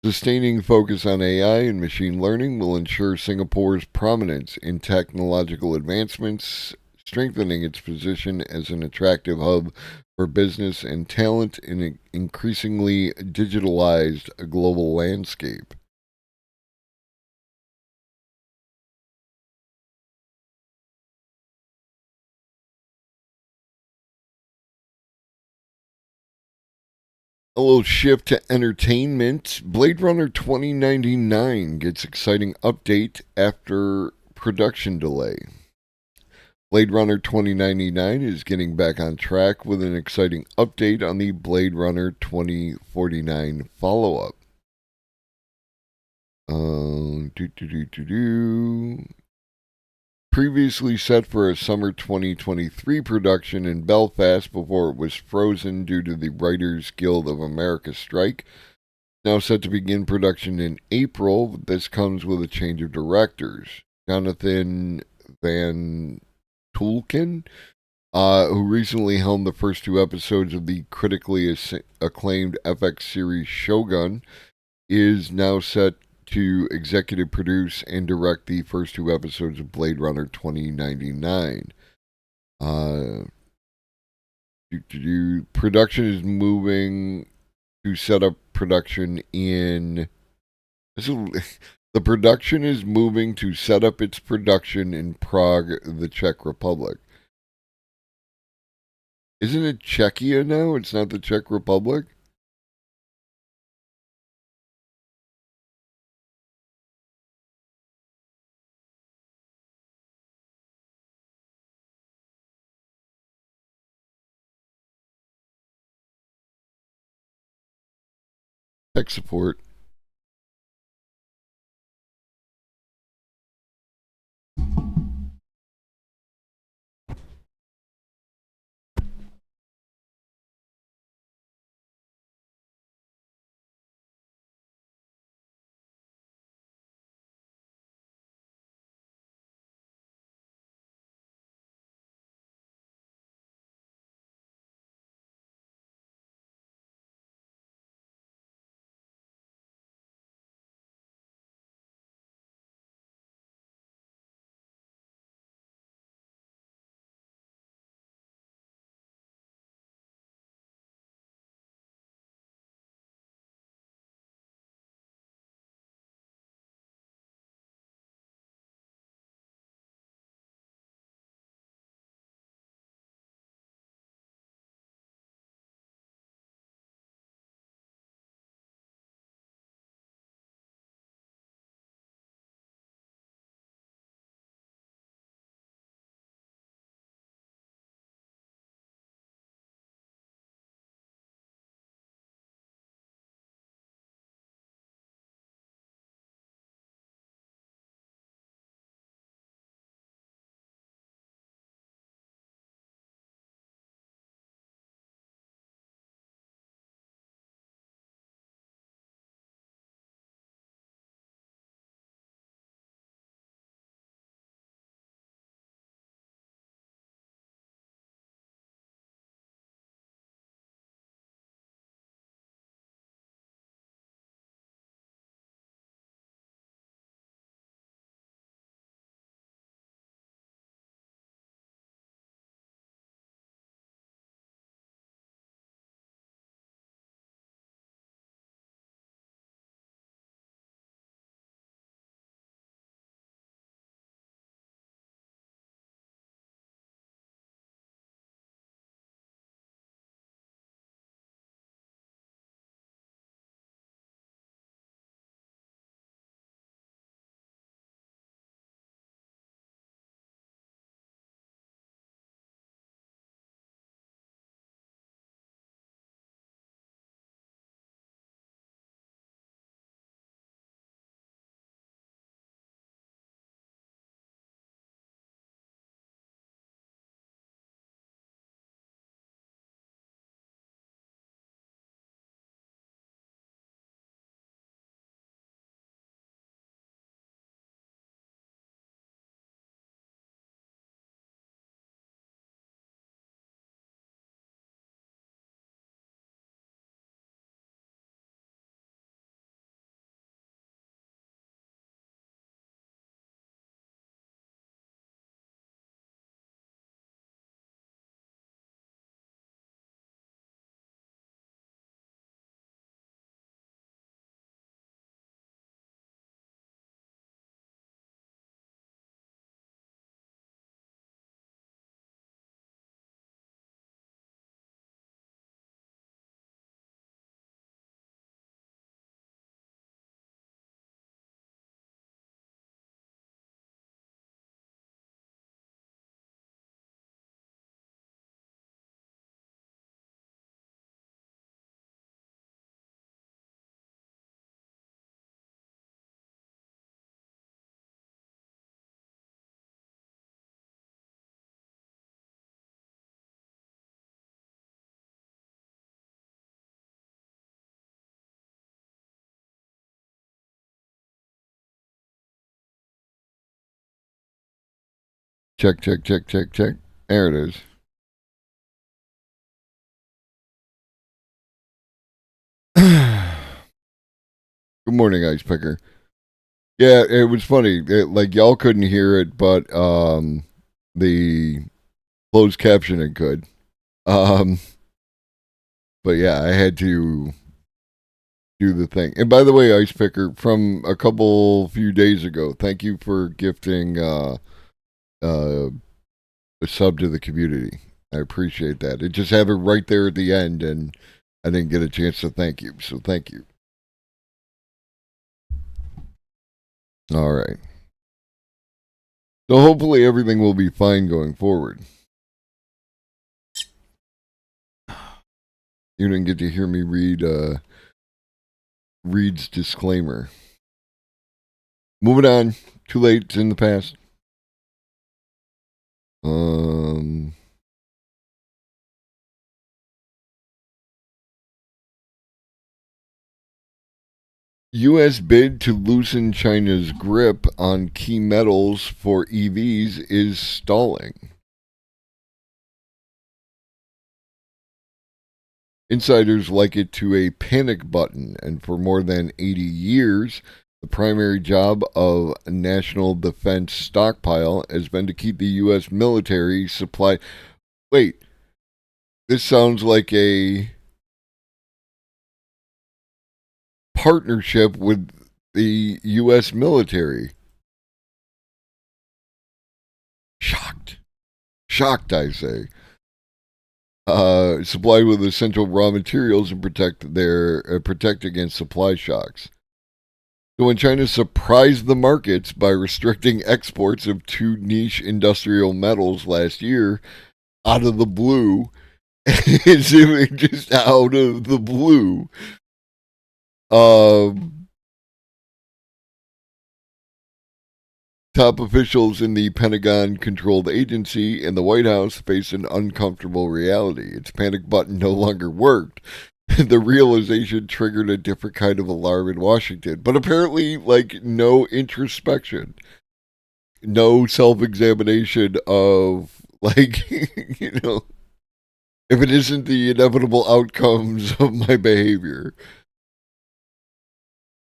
Sustaining focus on AI and machine learning will ensure Singapore's prominence in technological advancements, strengthening its position as an attractive hub for business and talent in an increasingly digitalized global landscape. A little shift to entertainment. Blade Runner 2099 gets exciting update after production delay. Blade Runner 2099 is getting back on track with an exciting update on the Blade Runner 2049 follow up. Previously set for a summer 2023 production in Belfast before it was frozen due to the Writers Guild of America strike. Now set to begin production in April. This comes with a change of directors. Jonathan Van Tulken, who recently helmed the first two episodes of the critically acclaimed FX series Shogun, is now set to executive produce and direct the first two episodes of Blade Runner 2099. Production is moving to set up production in. The production is moving to set up its production in Prague, the Czech Republic. Isn't it Czechia now? It's not the Czech Republic? Tech support. Check, check, check, check, check. There it is. Good morning, Ice Picker. Yeah, it was funny. Like y'all couldn't hear it, but the closed captioning could. Um, but yeah, I had to do the thing. And by the way, Ice Picker, from a few days ago, thank you for gifting uh, a sub to the community. I appreciate that. It just have it right there at the end, and I didn't get a chance to thank you. So thank you. All right. So hopefully everything will be fine going forward. You didn't get to hear me read Reed's disclaimer. Moving on. Too late. It's in the past. U.S. bid to loosen China's grip on key metals for EVs is stalling. Insiders like it to a panic button, and for more than 80 years, the primary job of a national defense stockpile has been to keep the U.S. military supplied. Wait, this sounds like a partnership with the U.S. military. Shocked. Shocked, I say. Supplied with essential raw materials and protect against supply shocks. So when China surprised the markets by restricting exports of two niche industrial metals last year, out of the blue, just out of the blue, top officials in the Pentagon-controlled agency and the White House face an uncomfortable reality. Its panic button no longer worked. The realization triggered a different kind of alarm in Washington. But apparently, like, no introspection, no self-examination of, like, if it isn't the inevitable outcomes of my behavior.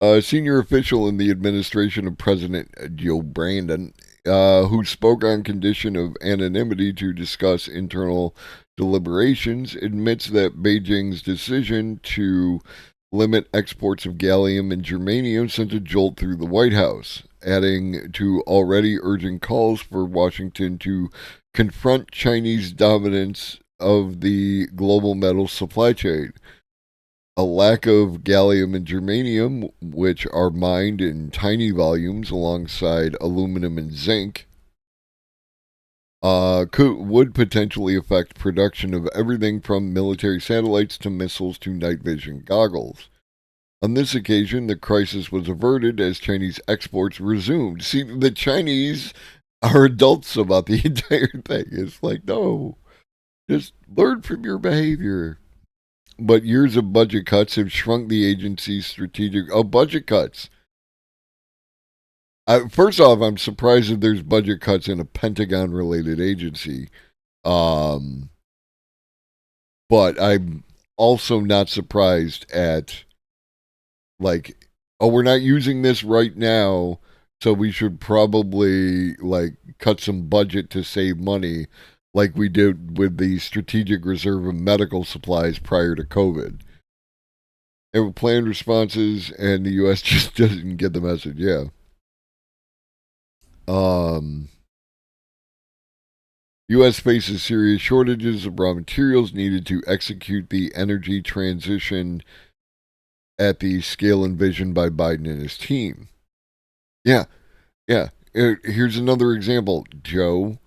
A senior official in the administration of President Joe Brandon, who spoke on condition of anonymity to discuss internal deliberations, admits that Beijing's decision to limit exports of gallium and germanium sent a jolt through the White House, adding to already urgent calls for Washington to confront Chinese dominance of the global metal supply chain. A lack of gallium and germanium, which are mined in tiny volumes alongside aluminum and zinc, would potentially affect production of everything from military satellites to missiles to night vision goggles. On this occasion, the crisis was averted as Chinese exports resumed. See, the Chinese are adults about the entire thing. It's like, no, just learn from your behavior. But years of budget cuts have shrunk the agency's strategic. Oh, budget cuts. First off, I'm surprised that there's budget cuts in a Pentagon-related agency. Um, but I'm also not surprised at, like, oh, we're not using this right now, so we should probably, like, cut some budget to save money, like we did with the strategic reserve of medical supplies prior to COVID. And with planned responses, and the U.S. just doesn't get the message. Yeah. U.S. faces serious shortages of raw materials needed to execute the energy transition at the scale envisioned by Biden and his team. Yeah, yeah. Here's another example, Joe.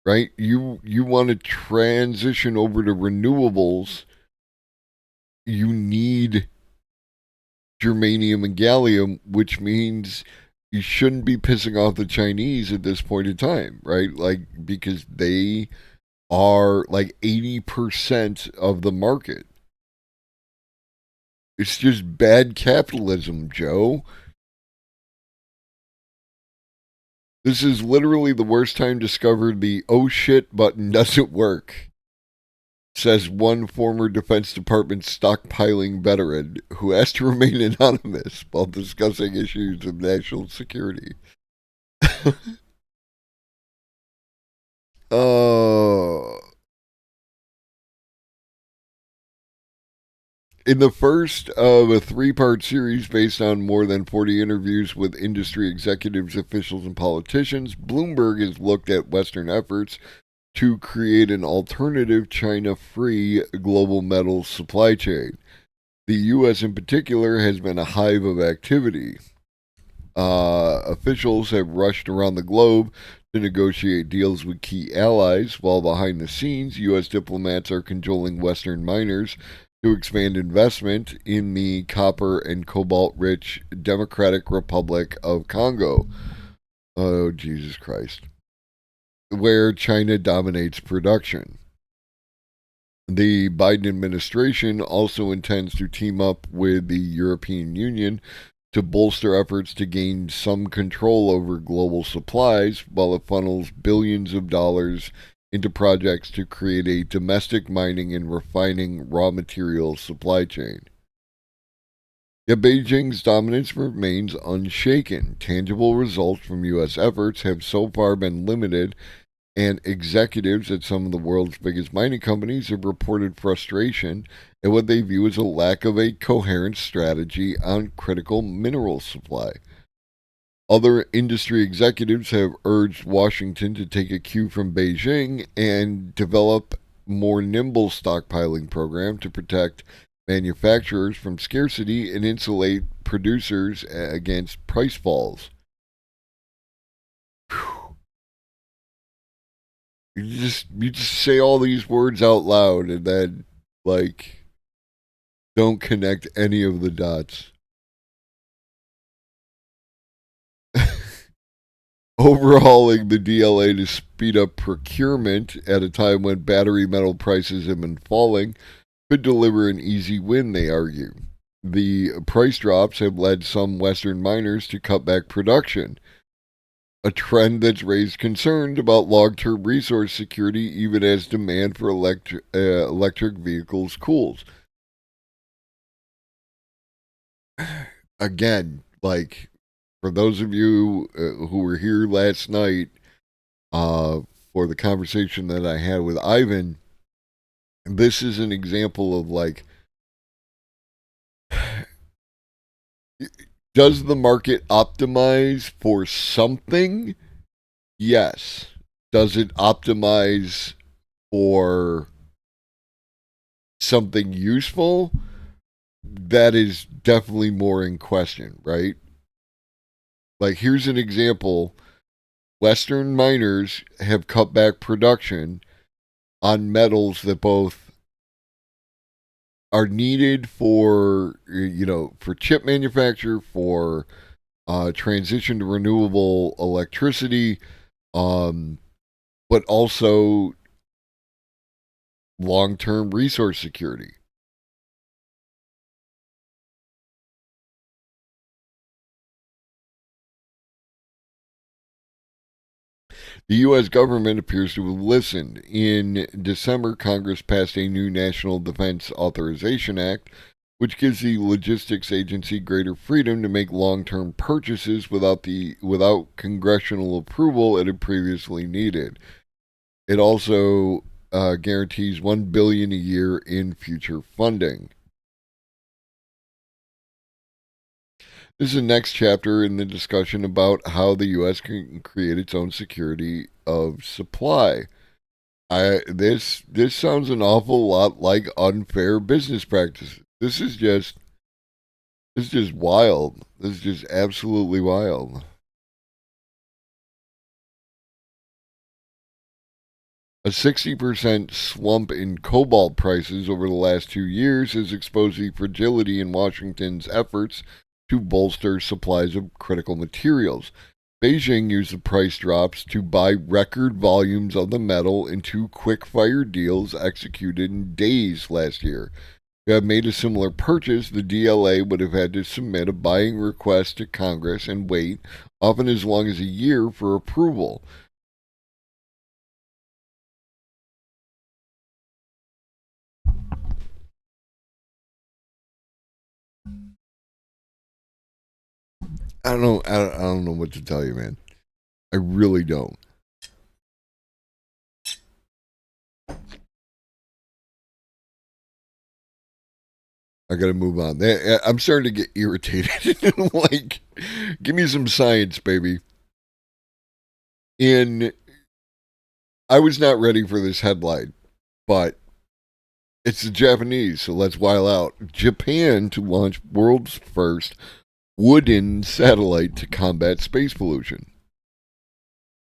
Right? You want to transition over to renewables. You need germanium and gallium, which means you shouldn't be pissing off the Chinese at this point in time, right? Like, because they are like 80% of the market. It's just bad capitalism, Joe. This is literally the worst time discovered the oh shit button doesn't work, says one former Defense Department stockpiling veteran who asked to remain anonymous while discussing issues of national security. Oh. In the first of a three-part series based on more than 40 interviews with industry executives, officials, and politicians, Bloomberg has looked at Western efforts to create an alternative China-free global metals supply chain. The U.S. in particular has been a hive of activity. Officials have rushed around the globe to negotiate deals with key allies, while behind the scenes, U.S. diplomats are cajoling Western miners to expand investment in the copper and cobalt rich Democratic Republic of Congo. Oh, Jesus Christ. Where China dominates production. The Biden administration also intends to team up with the European Union to bolster efforts to gain some control over global supplies while it funnels billions of dollars into projects to create a domestic mining and refining raw materials supply chain. Yet Beijing's dominance remains unshaken. Tangible results from U.S. efforts have so far been limited, and executives at some of the world's biggest mining companies have reported frustration at what they view as a lack of a coherent strategy on critical mineral supply. Other industry executives have urged Washington to take a cue from Beijing and develop more nimble stockpiling program to protect manufacturers from scarcity and insulate producers against price falls. Whew. You just say all these words out loud and then don't connect any of the dots. Overhauling the DLA to speed up procurement at a time when battery metal prices have been falling could deliver an easy win, they argue. The price drops have led some Western miners to cut back production, a trend that's raised concern about long-term resource security even as demand for electric vehicles cools. Again, for those of you who were here last night for the conversation that I had with Ivan, this is an example of does the market optimize for something? Yes. Does it optimize for something useful? That is definitely more in question, right? Here's an example. Western miners have cut back production on metals that both are needed for chip manufacture, for transition to renewable electricity, but also long-term resource security. The U.S. government appears to have listened. In December, Congress passed a new National Defense Authorization Act, which gives the logistics agency greater freedom to make long-term purchases without congressional approval it had previously needed. It also guarantees $1 billion a year in future funding. This is the next chapter in the discussion about how the U.S. can create its own security of supply. This sounds an awful lot like unfair business practices. This is just wild. This is just absolutely wild. A 60% slump in cobalt prices over the last 2 years has exposed the fragility in Washington's efforts to bolster supplies of critical materials. Beijing used the price drops to buy record volumes of the metal in 2 quick-fire deals executed in days last year. have made a similar purchase, the DLA would have had to submit a buying request to Congress and wait, often as long as a year, for approval. I don't know. I don't know what to tell you, man. I really don't. I got to move on. I'm starting to get irritated. Like, give me some science, baby. In I was not ready for this headline, but it's the Japanese, so let's while out. Japan to launch world's first wooden satellite to combat space pollution.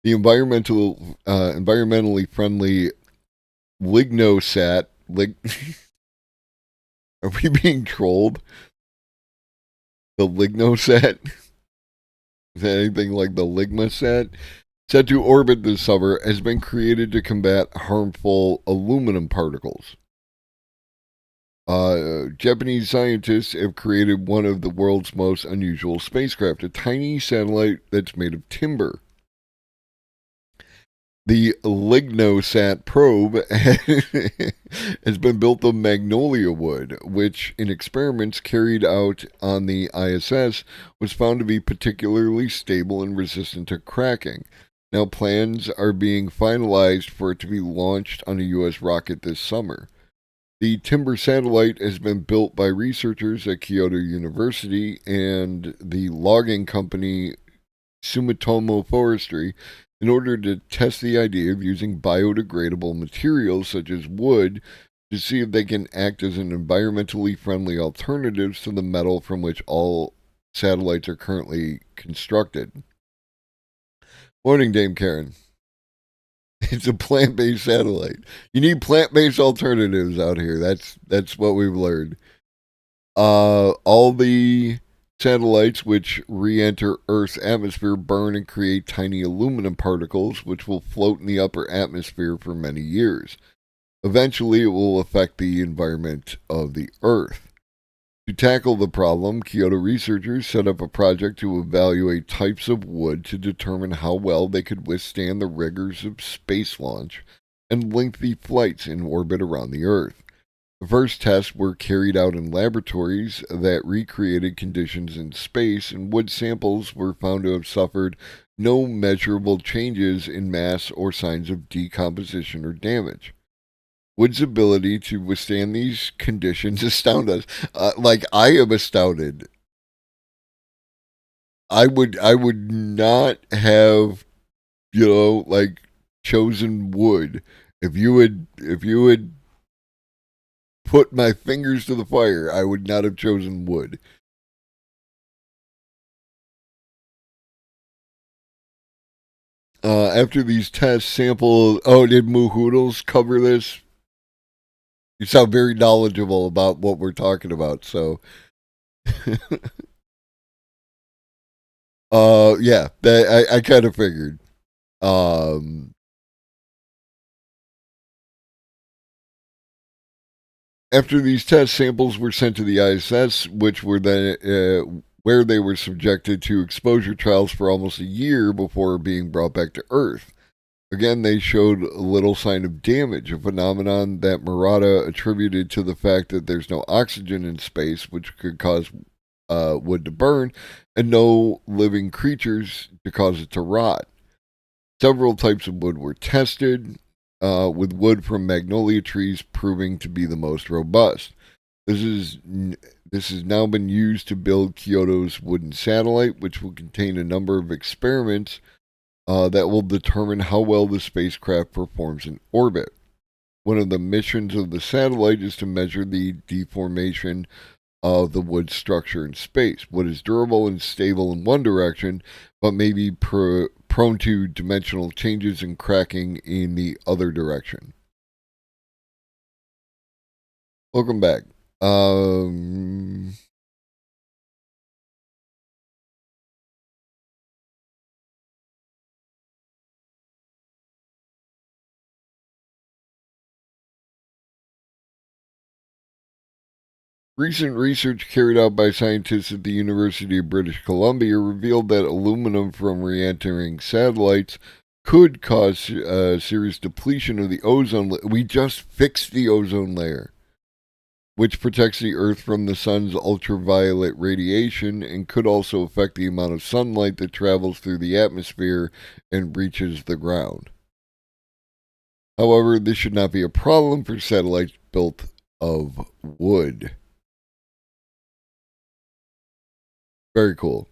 The environmentally friendly Lignosat. Are we being trolled? The Lignosat? Is that anything like the Ligmasat? Set to orbit this summer, has been created to combat harmful aluminum particles. Japanese scientists have created one of the world's most unusual spacecraft, a tiny satellite that's made of timber. The Lignosat probe has been built of magnolia wood, which, in experiments carried out on the ISS, was found to be particularly stable and resistant to cracking. Now, plans are being finalized for it to be launched on a U.S. rocket this summer. The timber satellite has been built by researchers at Kyoto University and the logging company Sumitomo Forestry in order to test the idea of using biodegradable materials such as wood to see if they can act as an environmentally friendly alternative to the metal from which all satellites are currently constructed. Morning, Dame Karen. It's a plant-based satellite. You need plant-based alternatives out here. That's what we've learned. All the satellites which re-enter Earth's atmosphere burn and create tiny aluminum particles, which will float in the upper atmosphere for many years. Eventually, it will affect the environment of the Earth. To tackle the problem, Kyoto researchers set up a project to evaluate types of wood to determine how well they could withstand the rigors of space launch and lengthy flights in orbit around the Earth. The first tests were carried out in laboratories that recreated conditions in space, and wood samples were found to have suffered no measurable changes in mass or signs of decomposition or damage. Wood's ability to withstand these conditions astound us. Like, I am astounded. I would not have, like, chosen wood if you had put my fingers to the fire. I would not have chosen wood. After these tests, sample. Oh, did Moo Hoodles cover this? You sound very knowledgeable about what we're talking about. So, yeah, I kind of figured. Um, After these tests, samples were sent to the ISS, which were then where they were subjected to exposure trials for almost a year before being brought back to Earth. Again, they showed little sign of damage, a phenomenon that Murata attributed to the fact that there's no oxygen in space, which could cause wood to burn, and no living creatures to cause it to rot. Several types of wood were tested, with wood from magnolia trees proving to be the most robust. This is this has now been used to build Kyoto's wooden satellite, which will contain a number of experiments that will determine how well the spacecraft performs in orbit. One of the missions of the satellite is to measure the deformation of the wood structure in space. Wood is durable and stable in one direction, but may be prone to dimensional changes and cracking in the other direction. Welcome back. Um, Recent research carried out by scientists at the University of British Columbia revealed that aluminum from re-entering satellites could cause serious depletion of the ozone layer. We just fixed the ozone layer, which protects the Earth from the sun's ultraviolet radiation and could also affect the amount of sunlight that travels through the atmosphere and reaches the ground. However, this should not be a problem for satellites built of wood. Very cool.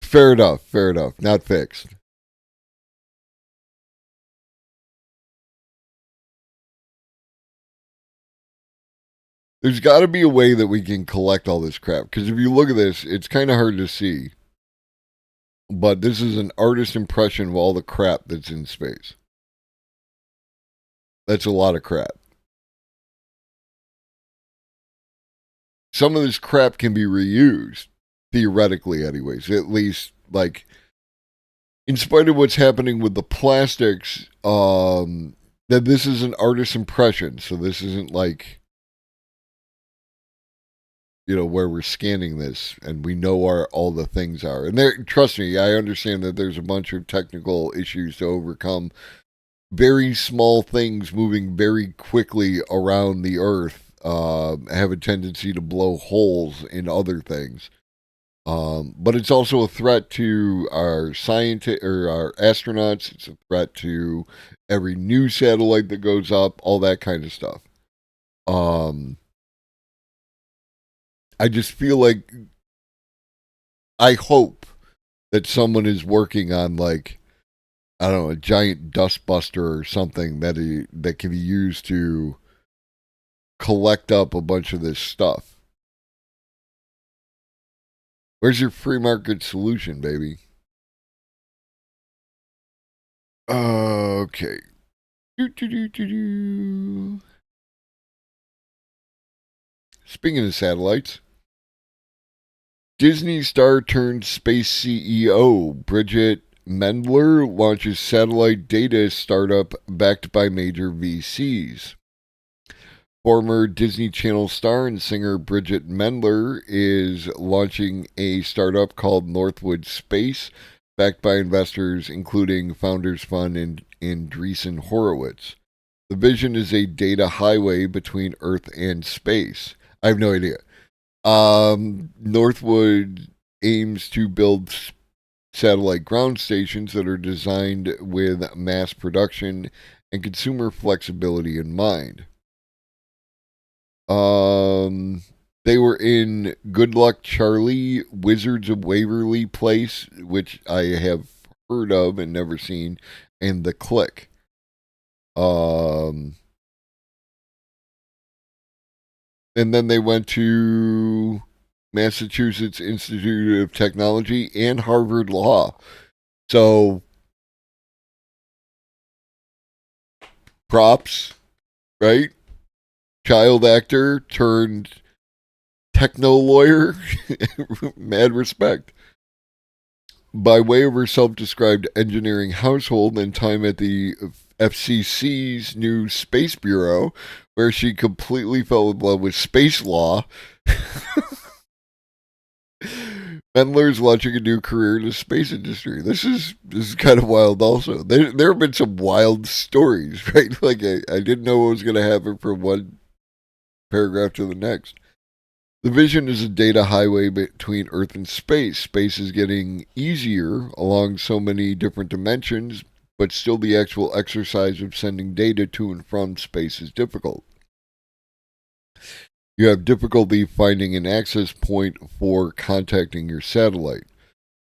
Fair enough, fair enough. Not fixed. There's got to be a way that we can collect all this crap. Because if you look at this, it's kind of hard to see. But this is an artist impression of all the crap that's in space. That's a lot of crap. Some of this crap can be reused, theoretically, anyways. At least, like, in spite of what's happening with the plastics, that this is an artist's impression. So this isn't like, where we're scanning this and we know where all the things are. And there, trust me, I understand that there's a bunch of technical issues to overcome. Very small things moving very quickly around the Earth have a tendency to blow holes in other things. But it's also a threat to our scientists or our astronauts. It's a threat to every new satellite that goes up, all that kind of stuff. I just feel like I hope that someone is working on, like, I don't know, a giant dust buster or something that can be used to collect up a bunch of this stuff. Where's your free market solution, baby? Okay. Speaking of satellites, Disney star turned space CEO Bridget Mendler launches satellite data startup backed by major VCs. Former Disney Channel star and singer Bridget Mendler is launching a startup called Northwood Space, backed by investors including Founders Fund and Andreessen Horowitz. The vision is a data highway between Earth and space. I have no idea. Northwood aims to build satellite ground stations that are designed with mass production and consumer flexibility in mind. They were in Good Luck Charlie, Wizards of Waverly Place, which I have heard of and never seen, and The Click. And then they went to Massachusetts Institute of Technology and Harvard Law. So, props, right? Child actor turned techno lawyer. Mad respect. By way of her self-described engineering household and time at the FCC's new Space Bureau, where she completely fell in love with space law, Mendler's launching a new career in the space industry. This is kind of wild. Also, there have been some wild stories, right? Like I didn't know what was going to happen from one paragraph to the next. The vision is a data highway between Earth and space. Space is getting easier along so many different dimensions, but still the actual exercise of sending data to and from space is difficult. You have difficulty finding an access point for contacting your satellite.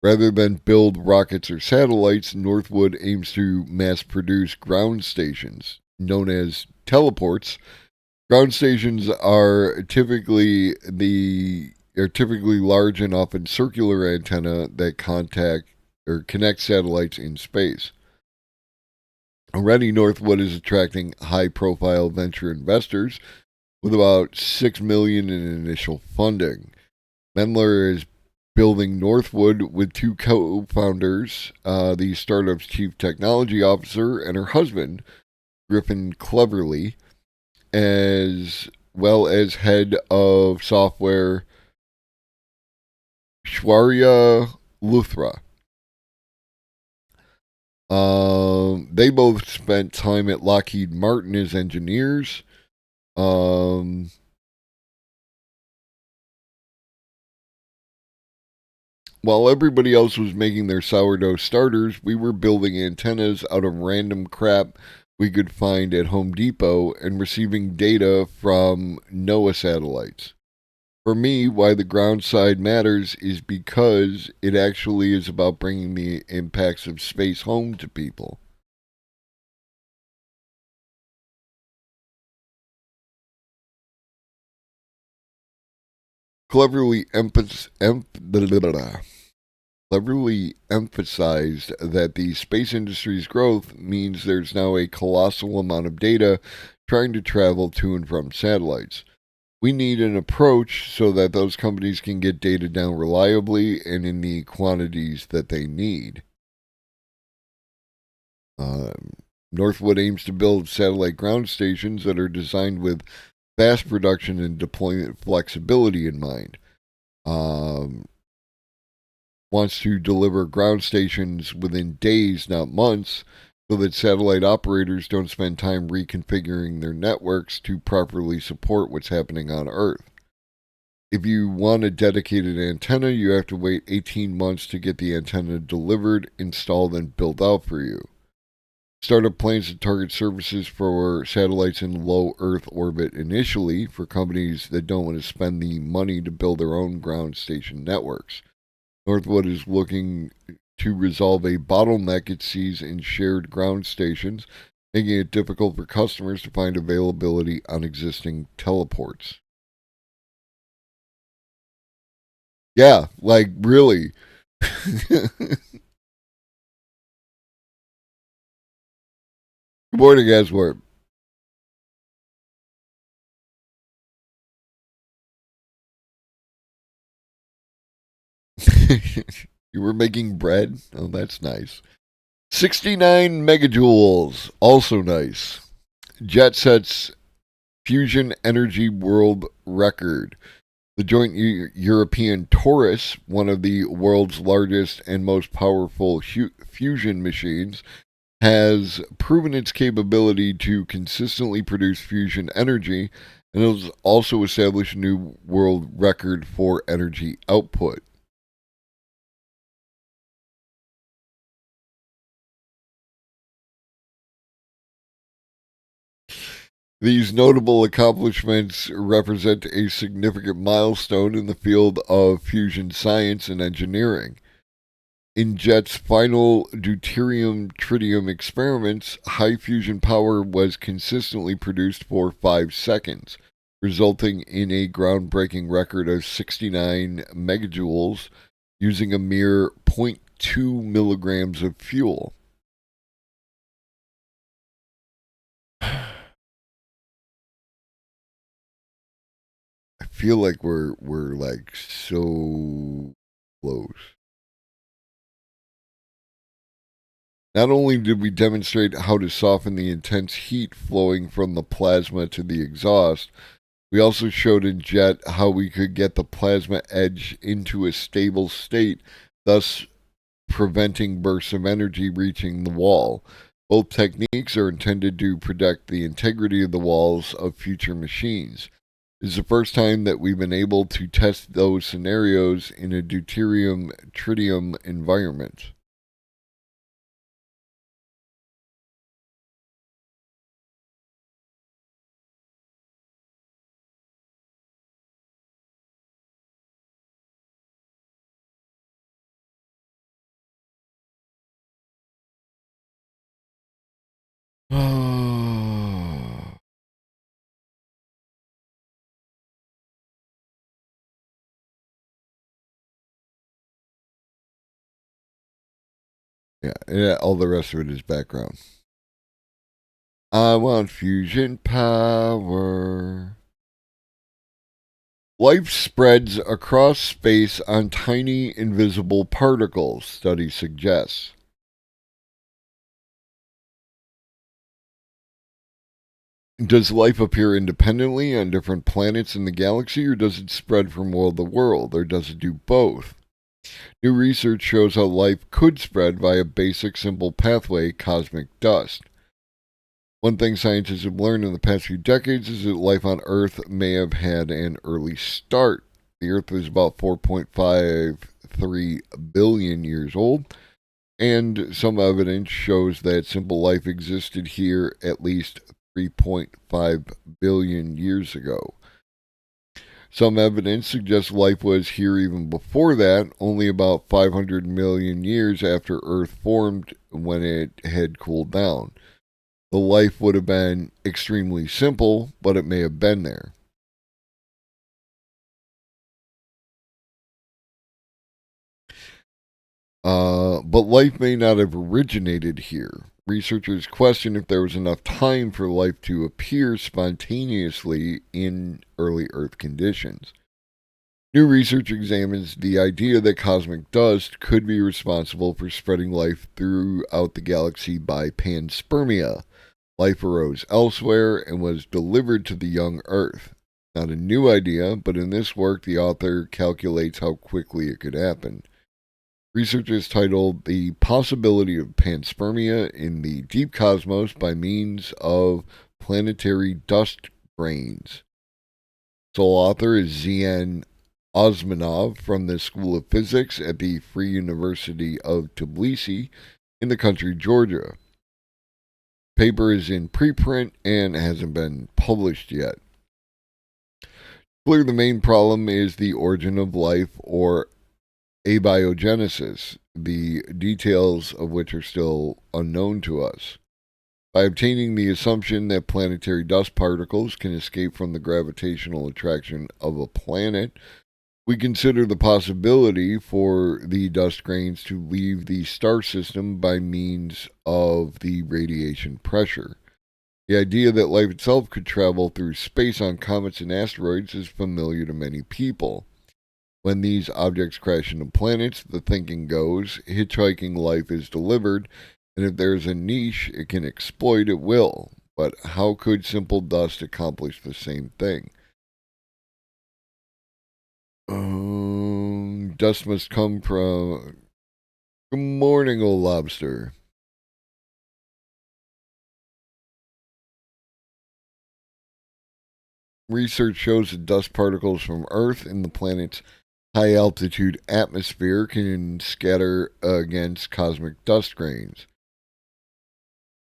Rather than build rockets or satellites, Northwood aims to mass produce ground stations, known as teleports. Ground stations are typically large and often circular antenna that contact or connect satellites in space. Already, Northwood is attracting high-profile venture investors with about $6 million in initial funding. Mendler is building Northwood with two co-founders, the startup's chief technology officer and her husband, Griffin Cleverly. as well as head of software Shwarya Luthra. They both spent time at Lockheed Martin as engineers. While everybody else was making their sourdough starters, we were building antennas out of random crap we could find at Home Depot and receiving data from NOAA satellites. For me, why the ground side matters is because it actually is about bringing the impacts of space home to people. Cleverly emphasized that the space industry's growth means there's now a colossal amount of data trying to travel to and from satellites. We need an approach so that those companies can get data down reliably and in the quantities that they need. Northwood aims to build satellite ground stations that are designed with fast production and deployment flexibility in mind. Wants to deliver ground stations within days, not months, so that satellite operators don't spend time reconfiguring their networks to properly support what's happening on Earth. If you want a dedicated antenna, you have to wait 18 months to get the antenna delivered, installed, and built out for you. Startup plans to target services for satellites in low Earth orbit initially for companies that don't want to spend the money to build their own ground station networks. Northwood is looking to resolve a bottleneck it sees in shared ground stations, making it difficult for customers to find availability on existing teleports. Yeah, like really. Good morning, Aswar. You were making bread? Oh, that's nice. 69 megajoules, also nice. Jet sets fusion energy world record. The joint European Taurus, one of the world's largest and most powerful fusion machines, has proven its capability to consistently produce fusion energy and has also established a new world record for energy output. These notable accomplishments represent a significant milestone in the field of fusion science and engineering. In JET's final deuterium tritium experiments, high fusion power was consistently produced for 5 seconds, resulting in a groundbreaking record of 69 megajoules using a mere zero point 0.2 milligrams of fuel. I feel like we're like so close. Not only did we demonstrate how to soften the intense heat flowing from the plasma to the exhaust, we also showed in JET how we could get the plasma edge into a stable state, thus preventing bursts of energy reaching the wall. Both techniques are intended to protect the integrity of the walls of future machines. This is the first time that we've been able to test those scenarios in a deuterium tritium environment. Yeah, all the rest of it is background. I want fusion power. Life spreads across space on tiny invisible particles, study suggests. Does life appear independently on different planets in the galaxy, or does it spread from world to world, or does it do both? New research shows how life could spread via a basic, simple pathway, cosmic dust. One thing scientists have learned in the past few decades is that life on Earth may have had an early start. The Earth was about 4.53 billion years old, and some evidence shows that simple life existed here at least 3.5 billion years ago. Some evidence suggests life was here even before that, only about 500 million years after Earth formed when it had cooled down. The life would have been extremely simple, but it may have been there. But life may not have originated here. Researchers question if there was enough time for life to appear spontaneously in early Earth conditions. New research examines the idea that cosmic dust could be responsible for spreading life throughout the galaxy by panspermia. Life arose elsewhere and was delivered to the young Earth. Not a new idea, but in this work, the author calculates how quickly it could happen. Researchers titled The Possibility of Panspermia in the Deep Cosmos by Means of Planetary Dust Grains. Sole author is Zian Osmanov from the School of Physics at the Free University of Tbilisi in the country Georgia. Paper is in preprint and hasn't been published yet. Clearly, the main problem is the origin of life, or abiogenesis, the details of which are still unknown to us. By obtaining the assumption that planetary dust particles can escape from the gravitational attraction of a planet, we consider the possibility for the dust grains to leave the star system by means of the radiation pressure. The idea that life itself could travel through space on comets and asteroids is familiar to many people. When these objects crash into planets, the thinking goes, hitchhiking life is delivered, and if there's a niche it can exploit, it will. But how could simple dust accomplish the same thing? Dust must come from. Good morning, old lobster. Research shows that dust particles from Earth and the planet's high altitude atmosphere can scatter against cosmic dust grains.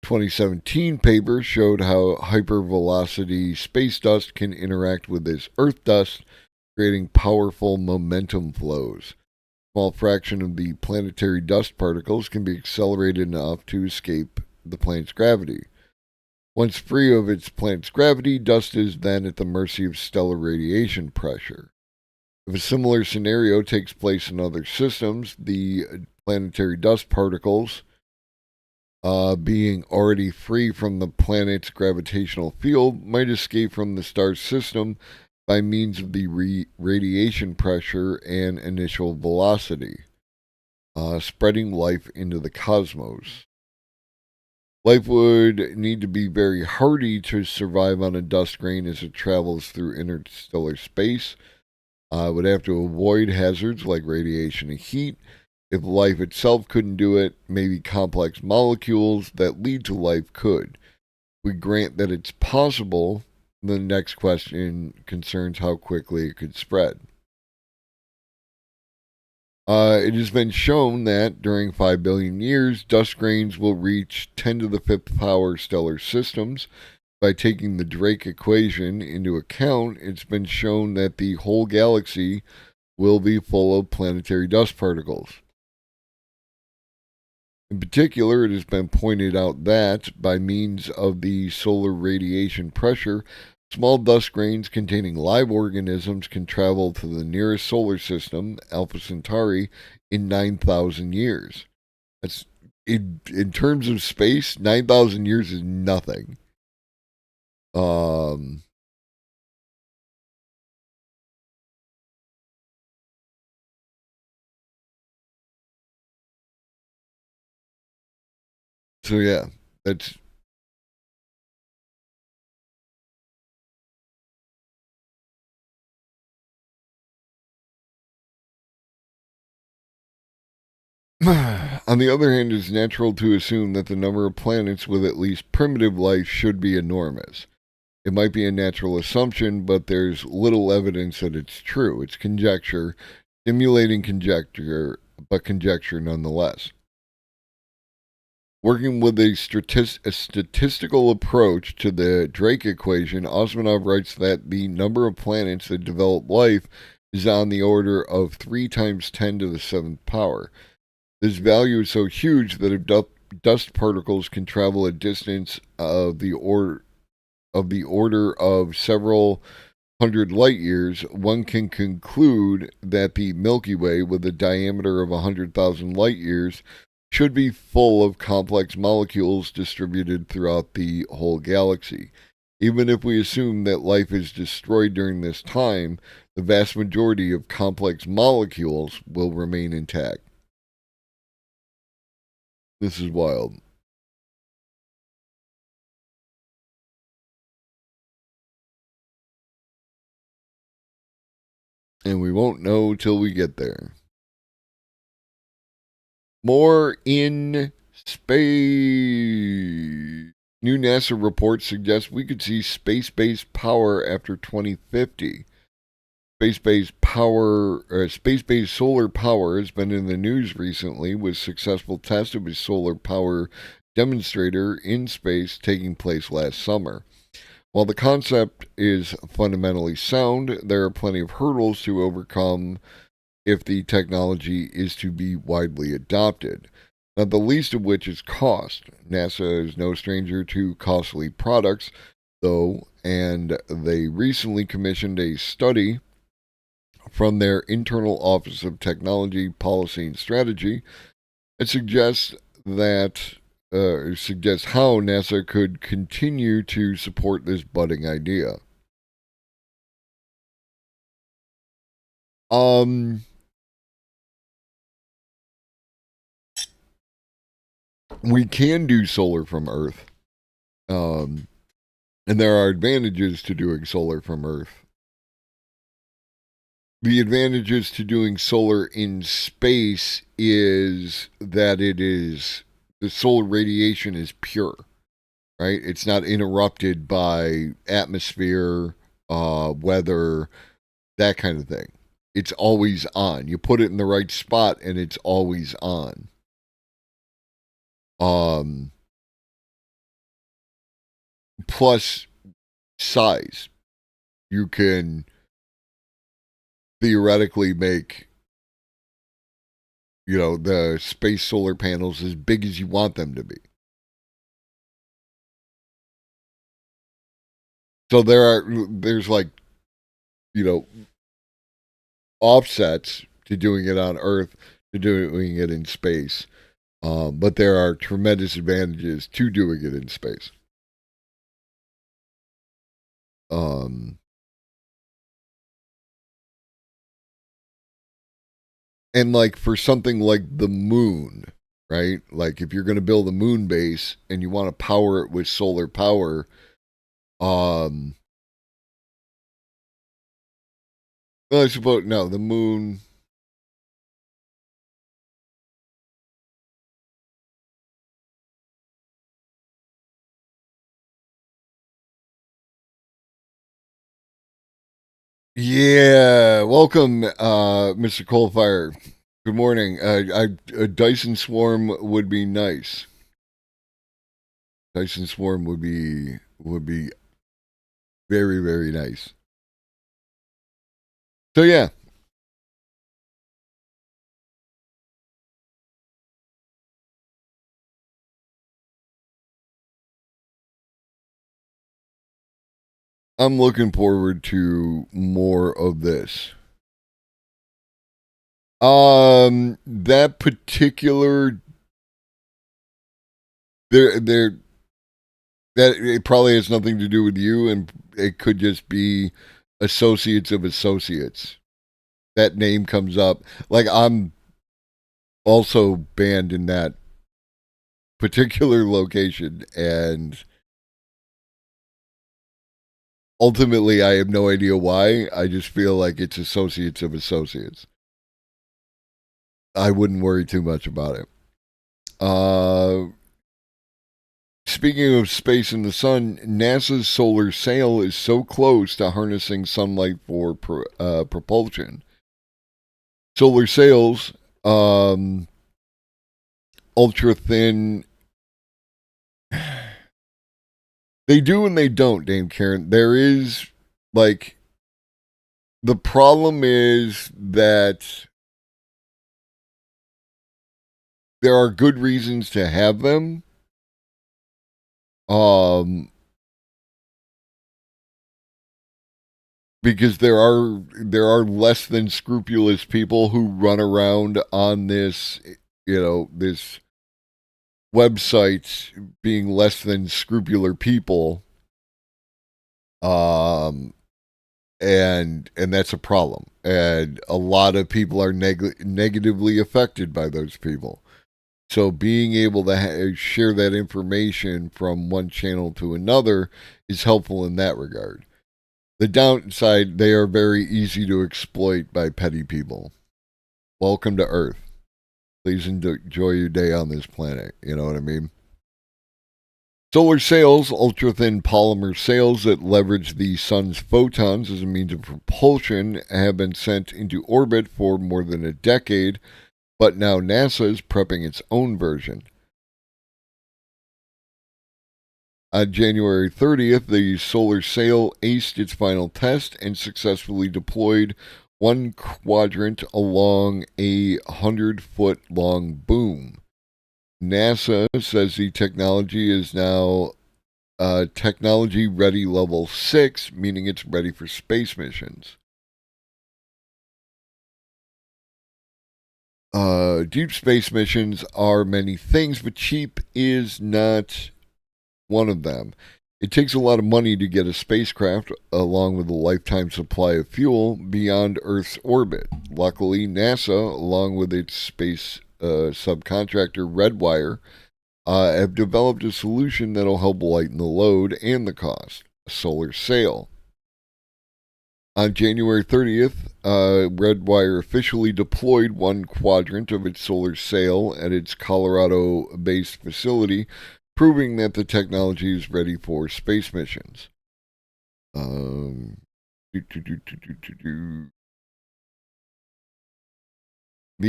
2017 paper showed how hypervelocity space dust can interact with this Earth dust, creating powerful momentum flows. A small fraction of the planetary dust particles can be accelerated enough to escape the planet's gravity. Once free of its planet's gravity, dust is then at the mercy of stellar radiation pressure. If a similar scenario takes place in other systems, the planetary dust particles, being already free from the planet's gravitational field, might escape from the star system by means of the radiation pressure and initial velocity, spreading life into the cosmos. Life would need to be very hardy to survive on a dust grain as it travels through interstellar space. It would have to avoid hazards like radiation and heat. If life itself couldn't do it, maybe complex molecules that lead to life could. We grant that it's possible. The next question concerns how quickly it could spread. It has been shown that during 5 billion years, dust grains will reach 10 to the fifth power stellar systems. By taking the Drake equation into account, it's been shown that the whole galaxy will be full of planetary dust particles. In particular, it has been pointed out that, by means of the solar radiation pressure, small dust grains containing live organisms can travel to the nearest solar system, Alpha Centauri, in 9,000 years. That's in terms of space, 9,000 years is nothing. Um, so yeah, that's On the other hand, it's natural to assume that the number of planets with at least primitive life should be enormous. It might be a natural assumption, but there's little evidence that it's true. It's conjecture, stimulating conjecture, but conjecture nonetheless. Working with a statistical approach to the Drake equation, Osmanov writes that the number of planets that develop life is on the order of 3 times 10 to the 7th power. This value is so huge that if dust particles can travel a distance of the order of several hundred light years, one can conclude that the Milky Way, with a diameter of 100,000 light years, should be full of complex molecules distributed throughout the whole galaxy. Even if we assume that life is destroyed during this time, the vast majority of complex molecules will remain intact. This is wild. And we won't know till we get there. More in space. New NASA report suggests we could see space-based power after 2050. Space-based solar power has been in the news recently, with successful tests of a solar power demonstrator in space taking place last summer. While the concept is fundamentally sound, there are plenty of hurdles to overcome if the technology is to be widely adopted. Not the least of which is cost. NASA is no stranger to costly products, though, and they recently commissioned a study from their internal Office of Technology, Policy, and Strategy. It suggests how NASA could continue to support this budding idea. We can do solar from Earth, and there are advantages to doing solar from Earth. The advantages to doing solar in space is that the solar radiation is pure, right? It's not interrupted by atmosphere, weather, that kind of thing. It's always on. You put it in the right spot and it's always on. Plus size. You can theoretically make, the space solar panels as big as you want them to be. So there's like, offsets to doing it on Earth, to doing it in space. But there are tremendous advantages to doing it in space. And like for something like the moon, right? Like if you're going to build a moon base and you want to power it with solar power, well, I suppose no, the moon. Yeah, welcome, Mr. Coalfire. Good morning. A Dyson Swarm would be nice. Dyson Swarm would be very, very nice. So yeah. I'm looking forward to more of this. That particular there that it probably has nothing to do with you, and it could just be associates of associates. That name comes up. Like I'm also banned in that particular location, and ultimately I have no idea why. I just feel like it's associates of associates. I wouldn't worry too much about it. Speaking of space and the sun, NASA's solar sail is so close to harnessing sunlight for propulsion. Solar sails, ultra thin. They do and they don't, Dame Karen. There is, like, the problem is that there are good reasons to have them. Because there are less than scrupulous people who run around on this website being less than scrupular people, um and that's a problem, and a lot of people are negatively affected by those people. So being able to share that information from one channel to another is helpful in that regard. The downside, they are very easy to exploit by petty people. Welcome to Earth. Please enjoy your day on this planet. You know what I mean? Solar sails, ultra thin polymer sails that leverage the sun's photons as a means of propulsion, have been sent into orbit for more than a decade, but now NASA is prepping its own version. On January 30th, the solar sail aced its final test and successfully deployed one quadrant along a 100-foot long boom. NASA says the technology is now technology ready level 6, meaning it's ready for space missions. Deep space missions are many things, but cheap is not one of them. It takes a lot of money to get a spacecraft, along with a lifetime supply of fuel, beyond Earth's orbit. Luckily, NASA, along with its space subcontractor Redwire, have developed a solution that'll help lighten the load and the cost: a solar sail. On January 30th, Redwire officially deployed one quadrant of its solar sail at its Colorado based facility, proving that the technology is ready for space missions. The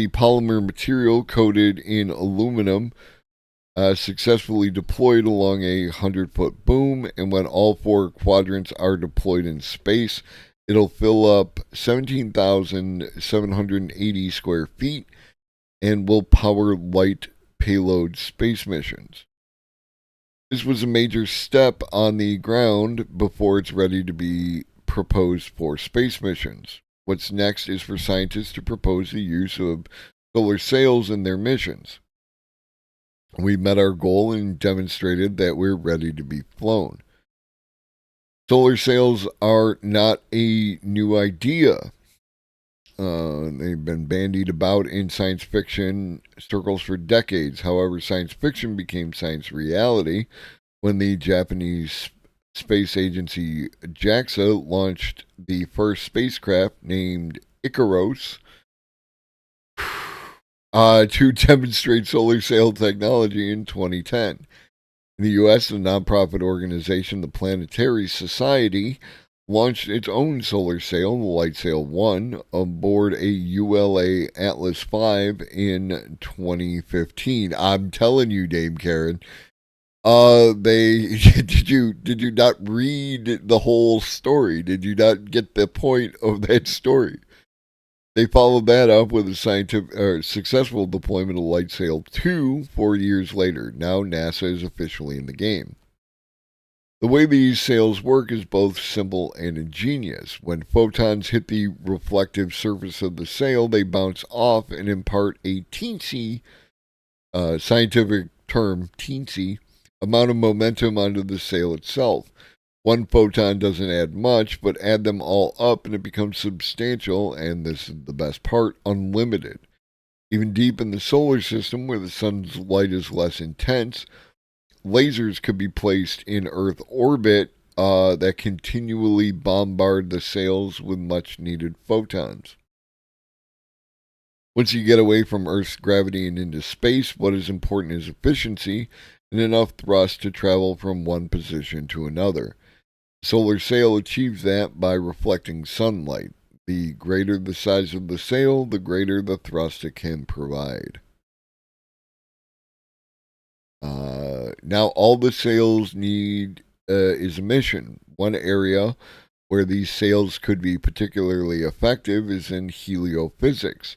polymer material coated in aluminum successfully deployed along a 100-foot boom, and when all four quadrants are deployed in space, it'll fill up 17,780 square feet and will power light payload space missions. This was a major step on the ground before it's ready to be proposed for space missions. What's next is for scientists to propose the use of solar sails in their missions. We met our goal and demonstrated that we're ready to be flown. Solar sails are not a new idea. They've been bandied about in science fiction circles for decades. However, science fiction became science reality when the Japanese space agency JAXA launched the first spacecraft, named Icaros, to demonstrate solar sail technology in 2010. In the U.S., the nonprofit organization, the Planetary Society, launched its own solar sail, the LightSail 1, aboard a ULA Atlas V in 2015. I'm telling you, Dame Karen. They did you not read the whole story? Did you not get the point of that story? They followed that up with a successful deployment of LightSail 2 4 years later. Now NASA is officially in the game. The way these sails work is both simple and ingenious. When photons hit the reflective surface of the sail, they bounce off and impart a teensy, scientific term, teensy, amount of momentum onto the sail itself. One photon doesn't add much, but add them all up and it becomes substantial, and this is the best part, unlimited. Even deep in the solar system, where the sun's light is less intense, lasers could be placed in Earth orbit that continually bombard the sails with much needed photons. Once you get away from Earth's gravity and into space, what is important is efficiency and enough thrust to travel from one position to another. Solar sail achieves that by reflecting sunlight. The greater the size of the sail, the greater the thrust it can provide. Now, all the sails need is a mission. One area where these sails could be particularly effective is in heliophysics.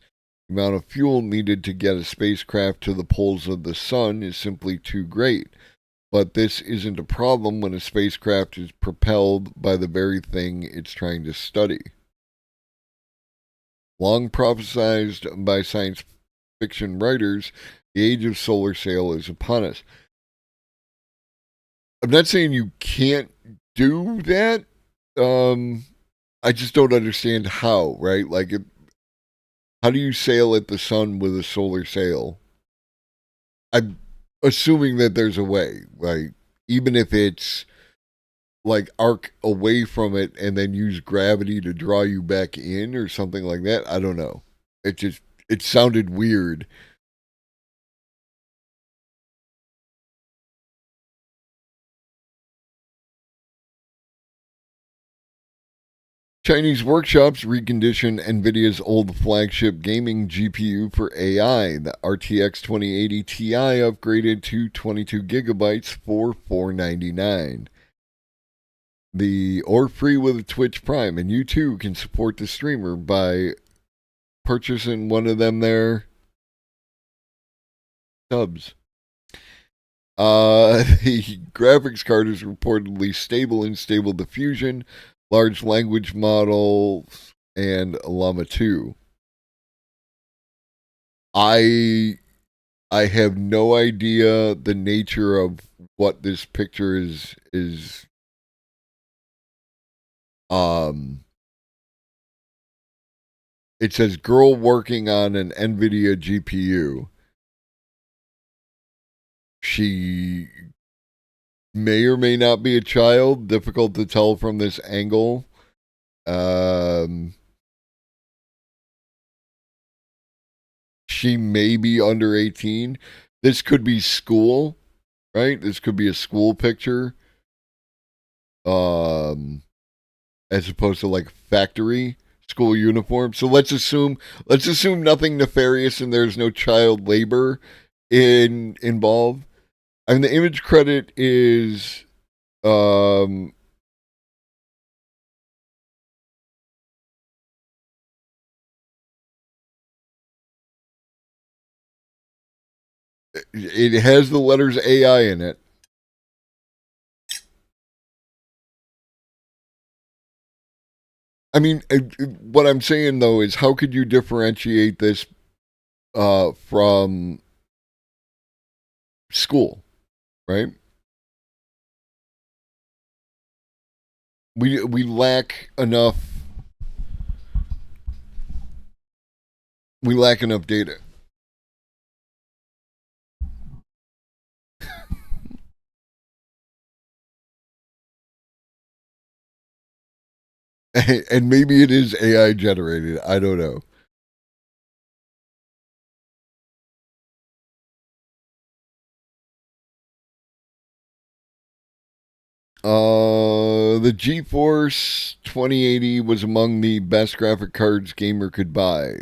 The amount of fuel needed to get a spacecraft to the poles of the sun is simply too great. But this isn't a problem when a spacecraft is propelled by the very thing it's trying to study. Long prophesied by science fiction writers, the age of solar sail is upon us. I'm not saying you can't do that. I just don't understand how, right? Like, how do you sail at the sun with a solar sail? I'm assuming that there's a way, like, even if it's like arc away from it and then use gravity to draw you back in or something like that. I don't know. It sounded weird. Chinese workshops recondition NVIDIA's old flagship gaming GPU for AI. The RTX 2080 Ti upgraded to 22 gigabytes for $499. Or free with Twitch Prime, and you too can support the streamer by purchasing one of them there subs. The graphics card is reportedly stable in Stable Diffusion, large language models, and Llama 2. I have no idea the nature of what this picture is it says girl working on an NVIDIA GPU. She may or may not be a child. Difficult to tell from this angle. She may be under 18. This could be school, right? This could be a school picture. As opposed to like factory school uniform. So let's assume nothing nefarious and there's no child labor involved. I mean, the image credit is it has the letters AI in it. I mean, what I'm saying though is, how could you differentiate this from school, right? We lack enough. We lack enough data. And maybe it is AI generated. I don't know. The GeForce 2080 was among the best graphic cards gamer could buy.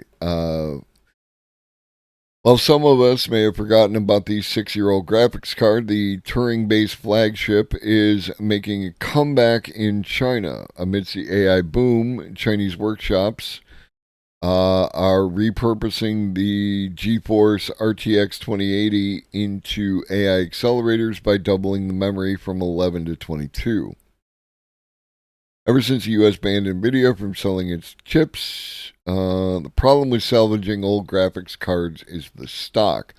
While some of us may have forgotten about the 6-year-old graphics card, the Turing-based flagship is making a comeback in China. Amidst the AI boom, Chinese workshops are repurposing the GeForce RTX 2080 into AI accelerators by doubling the memory from 11 to 22. Ever since the U.S. banned NVIDIA from selling its chips, the problem with salvaging old graphics cards is the stock.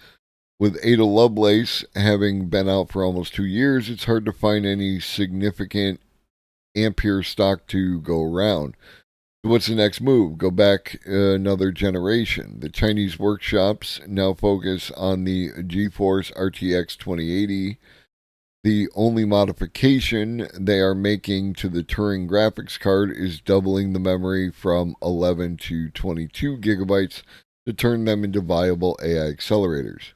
With Ada Lovelace having been out for almost 2 years, it's hard to find any significant Ampere stock to go around. So what's the next move? Go back another generation. The Chinese workshops now focus on the GeForce RTX 2080. The only modification they are making to the Turing graphics card is doubling the memory from 11 to 22 gigabytes to turn them into viable AI accelerators.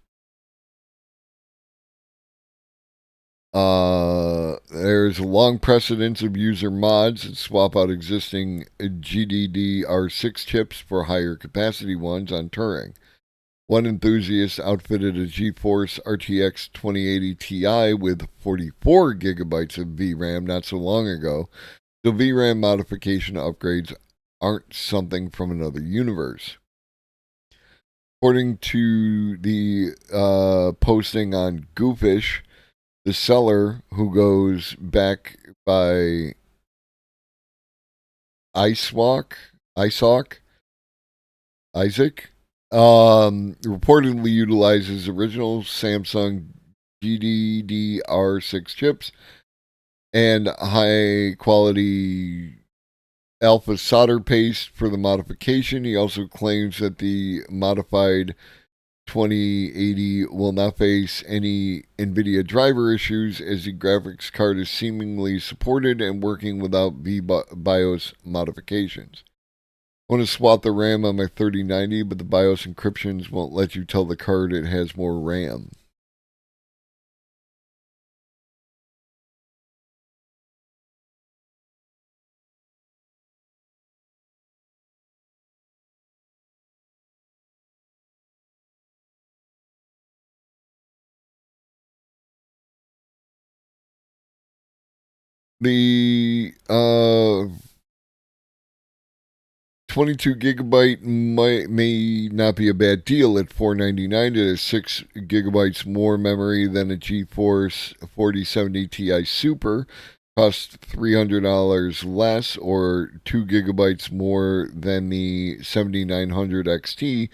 There's a long precedence of user mods that swap out existing GDDR6 chips for higher capacity ones on Turing. One enthusiast outfitted a GeForce RTX 2080 Ti with 44 gigabytes of VRAM not so long ago, so VRAM modification upgrades aren't something from another universe. According to the posting on Goofish, the seller, who goes back by Isaac, reportedly utilizes original Samsung GDDR6 chips and high quality alpha solder paste for the modification. He also claims that the modified 2080 will not face any NVIDIA driver issues as the graphics card is seemingly supported and working without BIOS modifications. I want to swap the RAM on my 3090, but the BIOS encryptions won't let you tell the card it has more RAM. The 22 gigabyte may not be a bad deal at $499. It has 6 gigabytes more memory than a GeForce 4070 Ti Super. Costs $300 less, or 2 gigabytes more than the 7900 XT,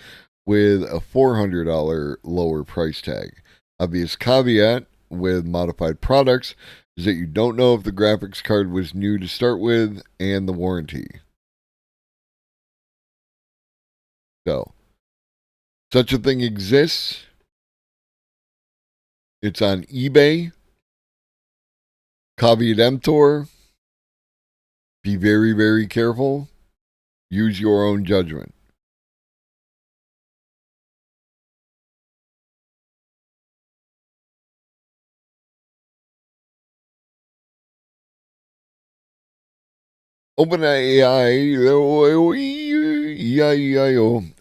with a $400 lower price tag. Obvious caveat with modified products is that you don't know if the graphics card was new to start with and the warranty. So, such a thing exists. It's on eBay. Caveat emptor. Be very, very careful. Use your own judgment. OpenAI,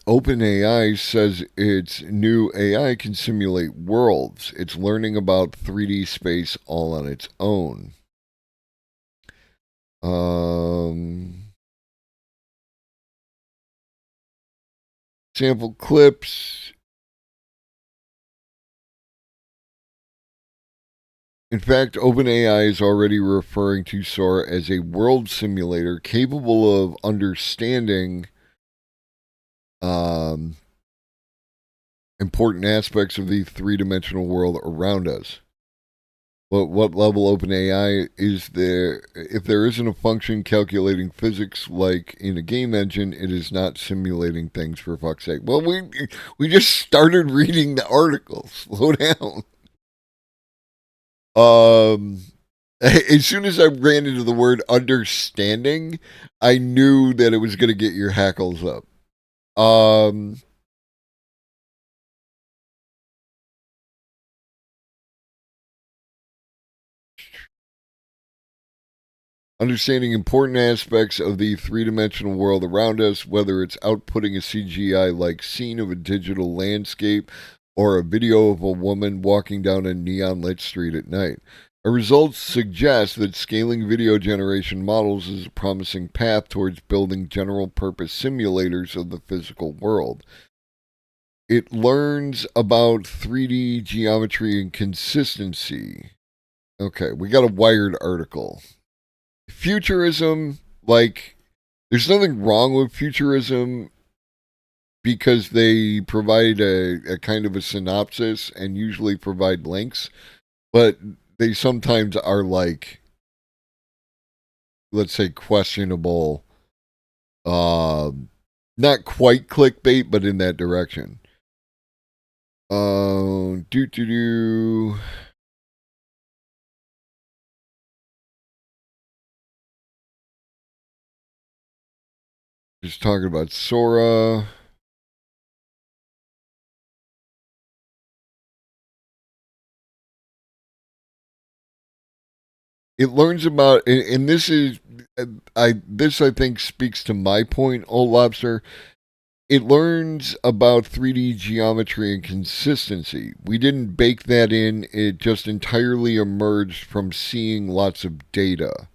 OpenAI says its new AI can simulate worlds. It's learning about 3D space all on its own. Sample clips. In fact, OpenAI is already referring to Sora as a world simulator capable of understanding important aspects of the three-dimensional world around us. But what level OpenAI is there? If there isn't a function calculating physics like in a game engine, it is not simulating things, for fuck's sake. Well, we just started reading the article. Slow down. As soon as I ran into the word understanding, I knew that it was going to get your hackles up. Understanding important aspects of the three-dimensional world around us, whether it's outputting a CGI-like scene of a digital landscape or a video of a woman walking down a neon-lit street at night. Our results suggest that scaling video generation models is a promising path towards building general-purpose simulators of the physical world. It learns about 3D geometry and consistency. Okay, we got a Wired article. Futurism, like, there's nothing wrong with futurism because they provide a kind of a synopsis and usually provide links, but they sometimes are like, let's say, questionable, not quite clickbait, but in that direction. Just talking about Sora. It learns about, and this is, I think speaks to my point, Old Lobster. It learns about 3D geometry and consistency. We didn't bake that in, it just entirely emerged from seeing lots of data.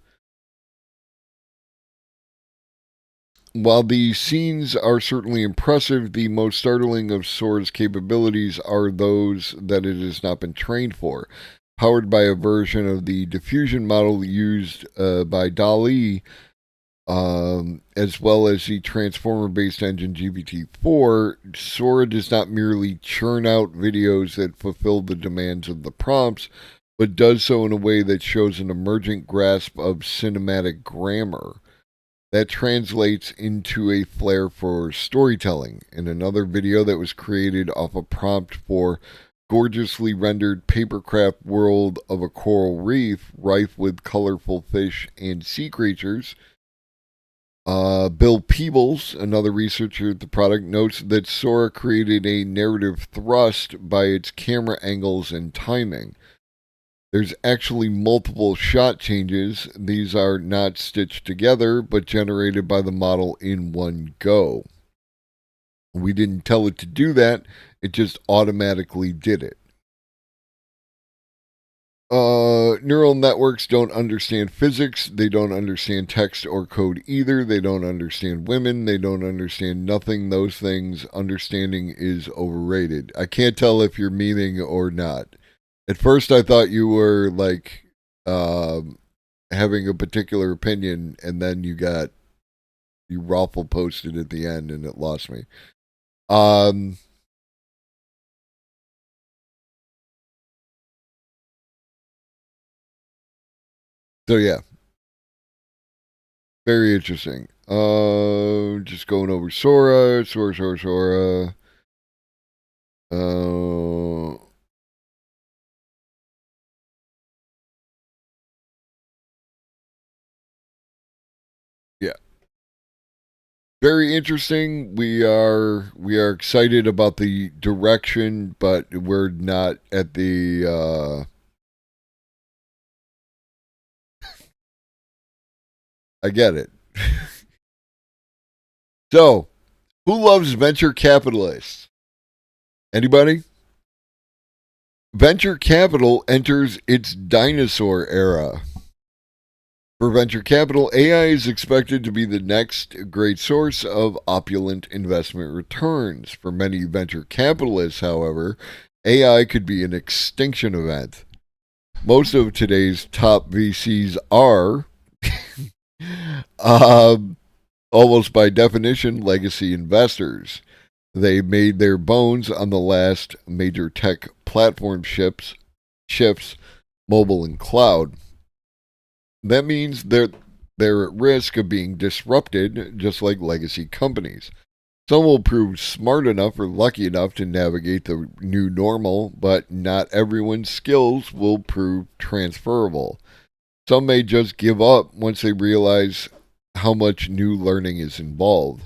While the scenes are certainly impressive, the most startling of Sora's capabilities are those that it has not been trained for. Powered by a version of the diffusion model used by DALL-E, as well as the transformer based engine GPT-4, Sora does not merely churn out videos that fulfill the demands of the prompts, but does so in a way that shows an emergent grasp of cinematic grammar. That translates into a flair for storytelling. In another video that was created off a prompt for gorgeously rendered papercraft world of a coral reef rife with colorful fish and sea creatures, Bill Peebles, another researcher at the product, notes that Sora created a narrative thrust by its camera angles and timing. There's actually multiple shot changes. These are not stitched together, but generated by the model in one go. We didn't tell it to do that, it just automatically did it. Neural networks don't understand physics. They don't understand text or code either. They don't understand women. They don't understand nothing. Those things. Understanding is overrated. I can't tell if you're meaning or not. At first, I thought you were like having a particular opinion, and then you raffle posted at the end, and it lost me. So yeah, very interesting. Just going over Sora. Yeah, very interesting. We are excited about the direction, but we're not at the. I get it. So, who loves venture capitalists? Anybody? Venture capital enters its dinosaur era. For venture capital, AI is expected to be the next great source of opulent investment returns. For many venture capitalists, however, AI could be an extinction event. Most of today's top VCs are, almost by definition, legacy investors. They made their bones on the last major tech platform shifts, mobile and cloud. That means they're at risk of being disrupted, just like legacy companies. Some will prove smart enough or lucky enough to navigate the new normal, but not everyone's skills will prove transferable. Some may just give up once they realize how much new learning is involved.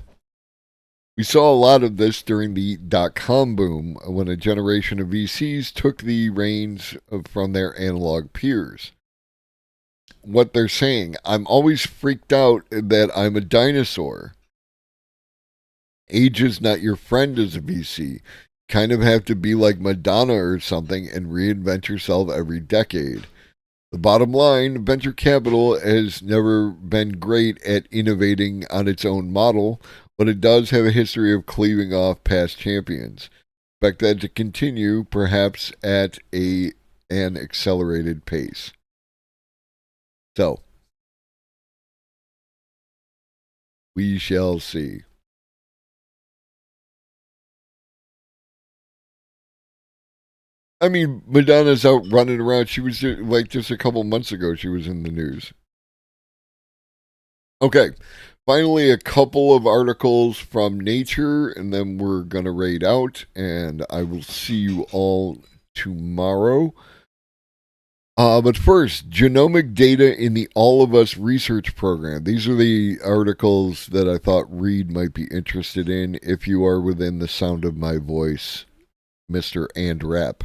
We saw a lot of this during the dot-com boom when a generation of VCs took the reins from their analog peers. What they're saying, I'm always freaked out that I'm a dinosaur. Age is not your friend as a VC. Kind of have to be like Madonna or something and reinvent yourself every decade. The bottom line, venture capital has never been great at innovating on its own model, but it does have a history of cleaving off past champions. Expect that to continue, perhaps at an accelerated pace. So, we shall see. I mean, Madonna's out running around. She was like just a couple months ago, she was in the news. Okay, finally, a couple of articles from Nature, and then we're going to raid out, and I will see you all tomorrow. But first, genomic data in the All of Us research program. These are the articles that I thought Reed might be interested in if you are within the sound of my voice, Mr. And Rep.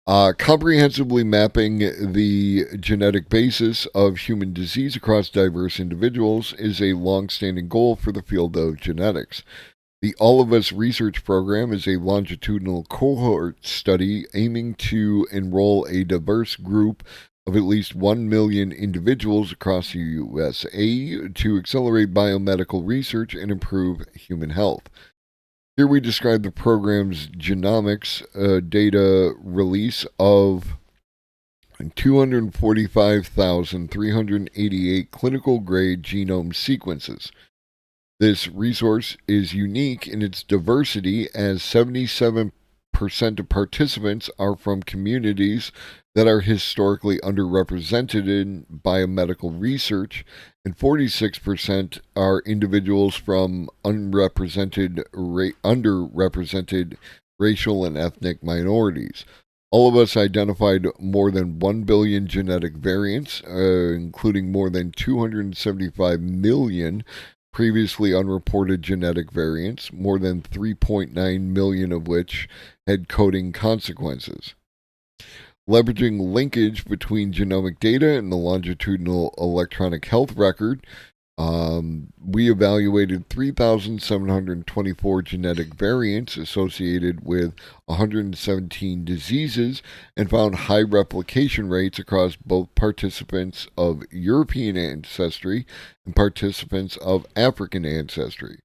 Comprehensively mapping the genetic basis of human disease across diverse individuals is a long-standing goal for the field of genetics. The All of Us research program is a longitudinal cohort study aiming to enroll a diverse group of at least 1 million individuals across the USA to accelerate biomedical research and improve human health. Here we describe the program's genomics data release of 245,388 clinical grade genome sequences. This resource is unique in its diversity as 77% of participants are from communities that are historically underrepresented in biomedical research, and 46% are individuals from underrepresented racial and ethnic minorities. All of Us identified more than 1 billion genetic variants, including more than 275 million previously unreported genetic variants, more than 3.9 million of which had coding consequences. Leveraging linkage between genomic data and the longitudinal electronic health record, we evaluated 3,724 genetic variants associated with 117 diseases and found high replication rates across both participants of European ancestry and participants of African ancestry.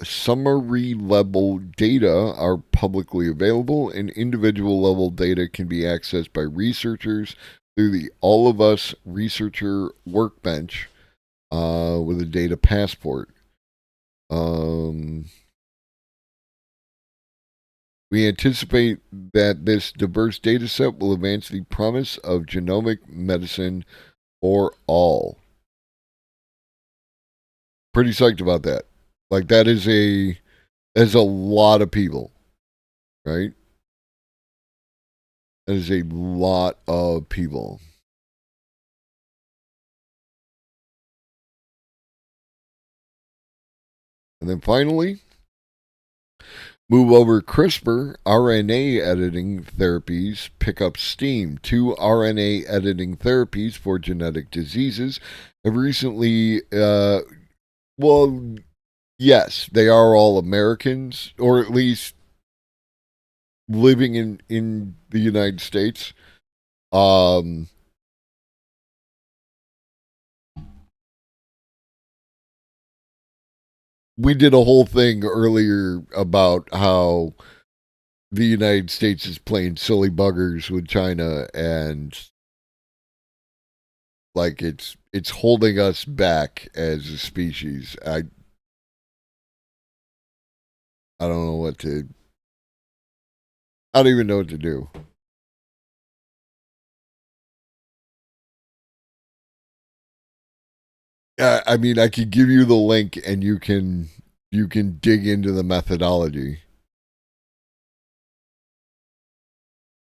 Summary level data are publicly available, and individual level data can be accessed by researchers through the All of Us Researcher Workbench with a data passport. We anticipate that this diverse data set will advance the promise of genomic medicine for all. Pretty psyched about that. Like that is a lot of people, right? That is a lot of people. And then finally, move over CRISPR RNA editing therapies pick up steam. 2 RNA editing therapies for genetic diseases have recently, well, yes, they are all Americans, or at least living in the United States. We did a whole thing earlier about how the United States is playing silly buggers with China, and like it's holding us back as a species. I don't know what to. I don't even know what to do. I mean, I could give you the link, and you can dig into the methodology.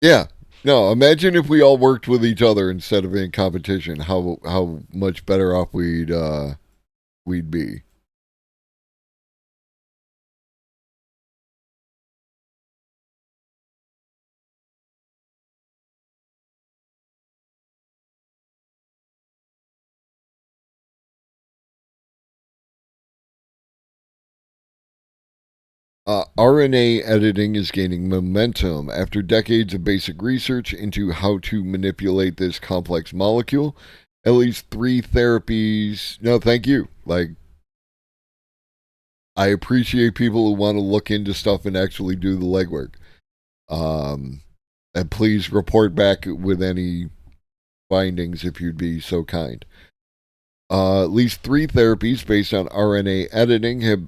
Yeah. No, imagine if we all worked with each other instead of in competition. How much better off we'd be. RNA editing is gaining momentum after decades of basic research into how to manipulate this complex molecule. At least 3 therapies. No, thank you. Like, I appreciate people who want to look into stuff and actually do the legwork. Um, and please report back with any findings if you'd be so kind. At least 3 therapies based on RNA editing have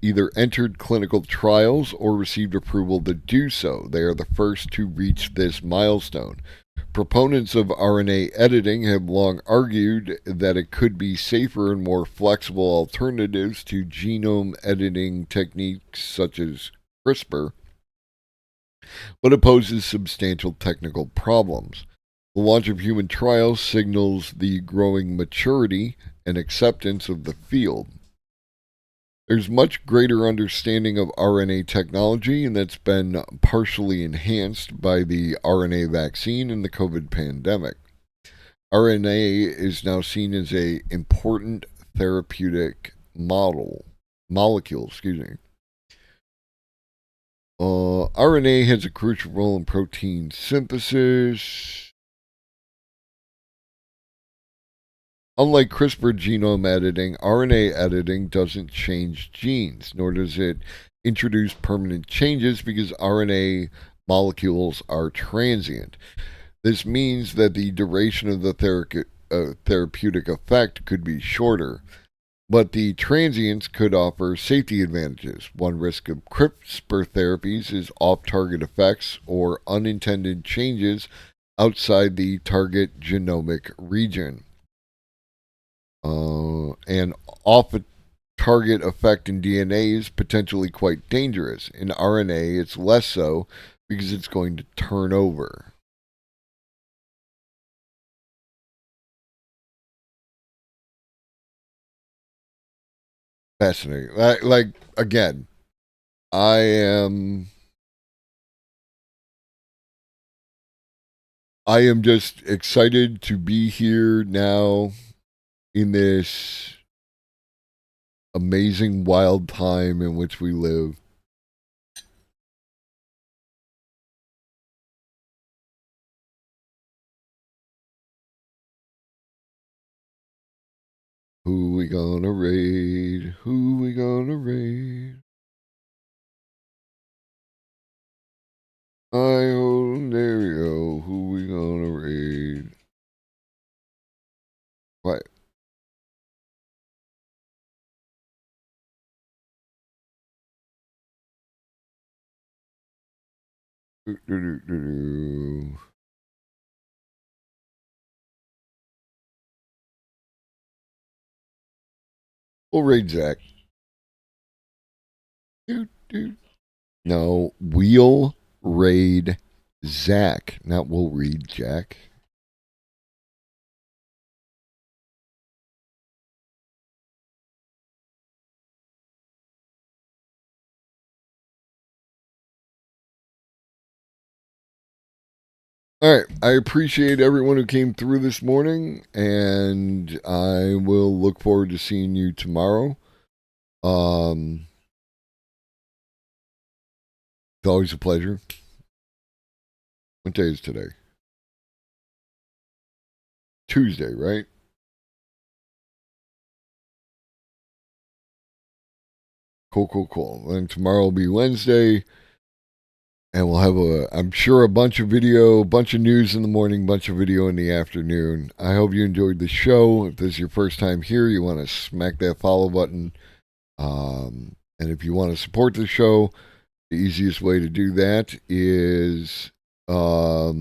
either entered clinical trials or received approval to do so. They are the first to reach this milestone. Proponents of RNA editing have long argued that it could be safer and more flexible alternatives to genome editing techniques such as CRISPR, but it poses substantial technical problems. The launch of human trials signals the growing maturity and acceptance of the field. There's much greater understanding of RNA technology, and that's been partially enhanced by the RNA vaccine and the COVID pandemic. RNA is now seen as a important therapeutic molecule. RNA has a crucial role in protein synthesis. Unlike CRISPR genome editing, RNA editing doesn't change genes, nor does it introduce permanent changes because RNA molecules are transient. This means that the duration of the therapeutic effect could be shorter, but the transients could offer safety advantages. One risk of CRISPR therapies is off target effects or unintended changes outside the target genomic region. And off target effect in DNA is potentially quite dangerous. In RNA, it's less so because it's going to turn over. Fascinating. Like again, I am just excited to be here now in this amazing wild time in which we live. Who we gonna raid? Who we gonna raid? There we go. Who we gonna raid? What? We'll raid Zach. No, we'll raid Zach, not we'll read Jack. All right. I appreciate everyone who came through this morning, and I will look forward to seeing you tomorrow. It's always a pleasure. What day is today? Tuesday, right? Cool. And tomorrow will be Wednesday. And we'll have I'm sure, a bunch of video, bunch of news in the morning, bunch of video in the afternoon. I hope you enjoyed the show. If this is your first time here, you want to smack that follow button. And if you want to support the show, the easiest way to do that is for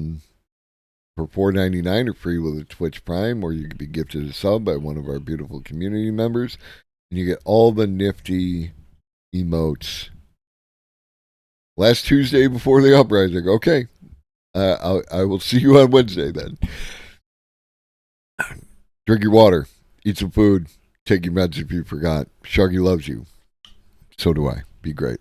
$4.99 or free with a Twitch Prime, or you could be gifted a sub by one of our beautiful community members, and you get all the nifty emotes. Last Tuesday before the uprising. Okay. I will see you on Wednesday then. Drink your water. Eat some food. Take your meds if you forgot. Shuggy loves you. So do I. Be great.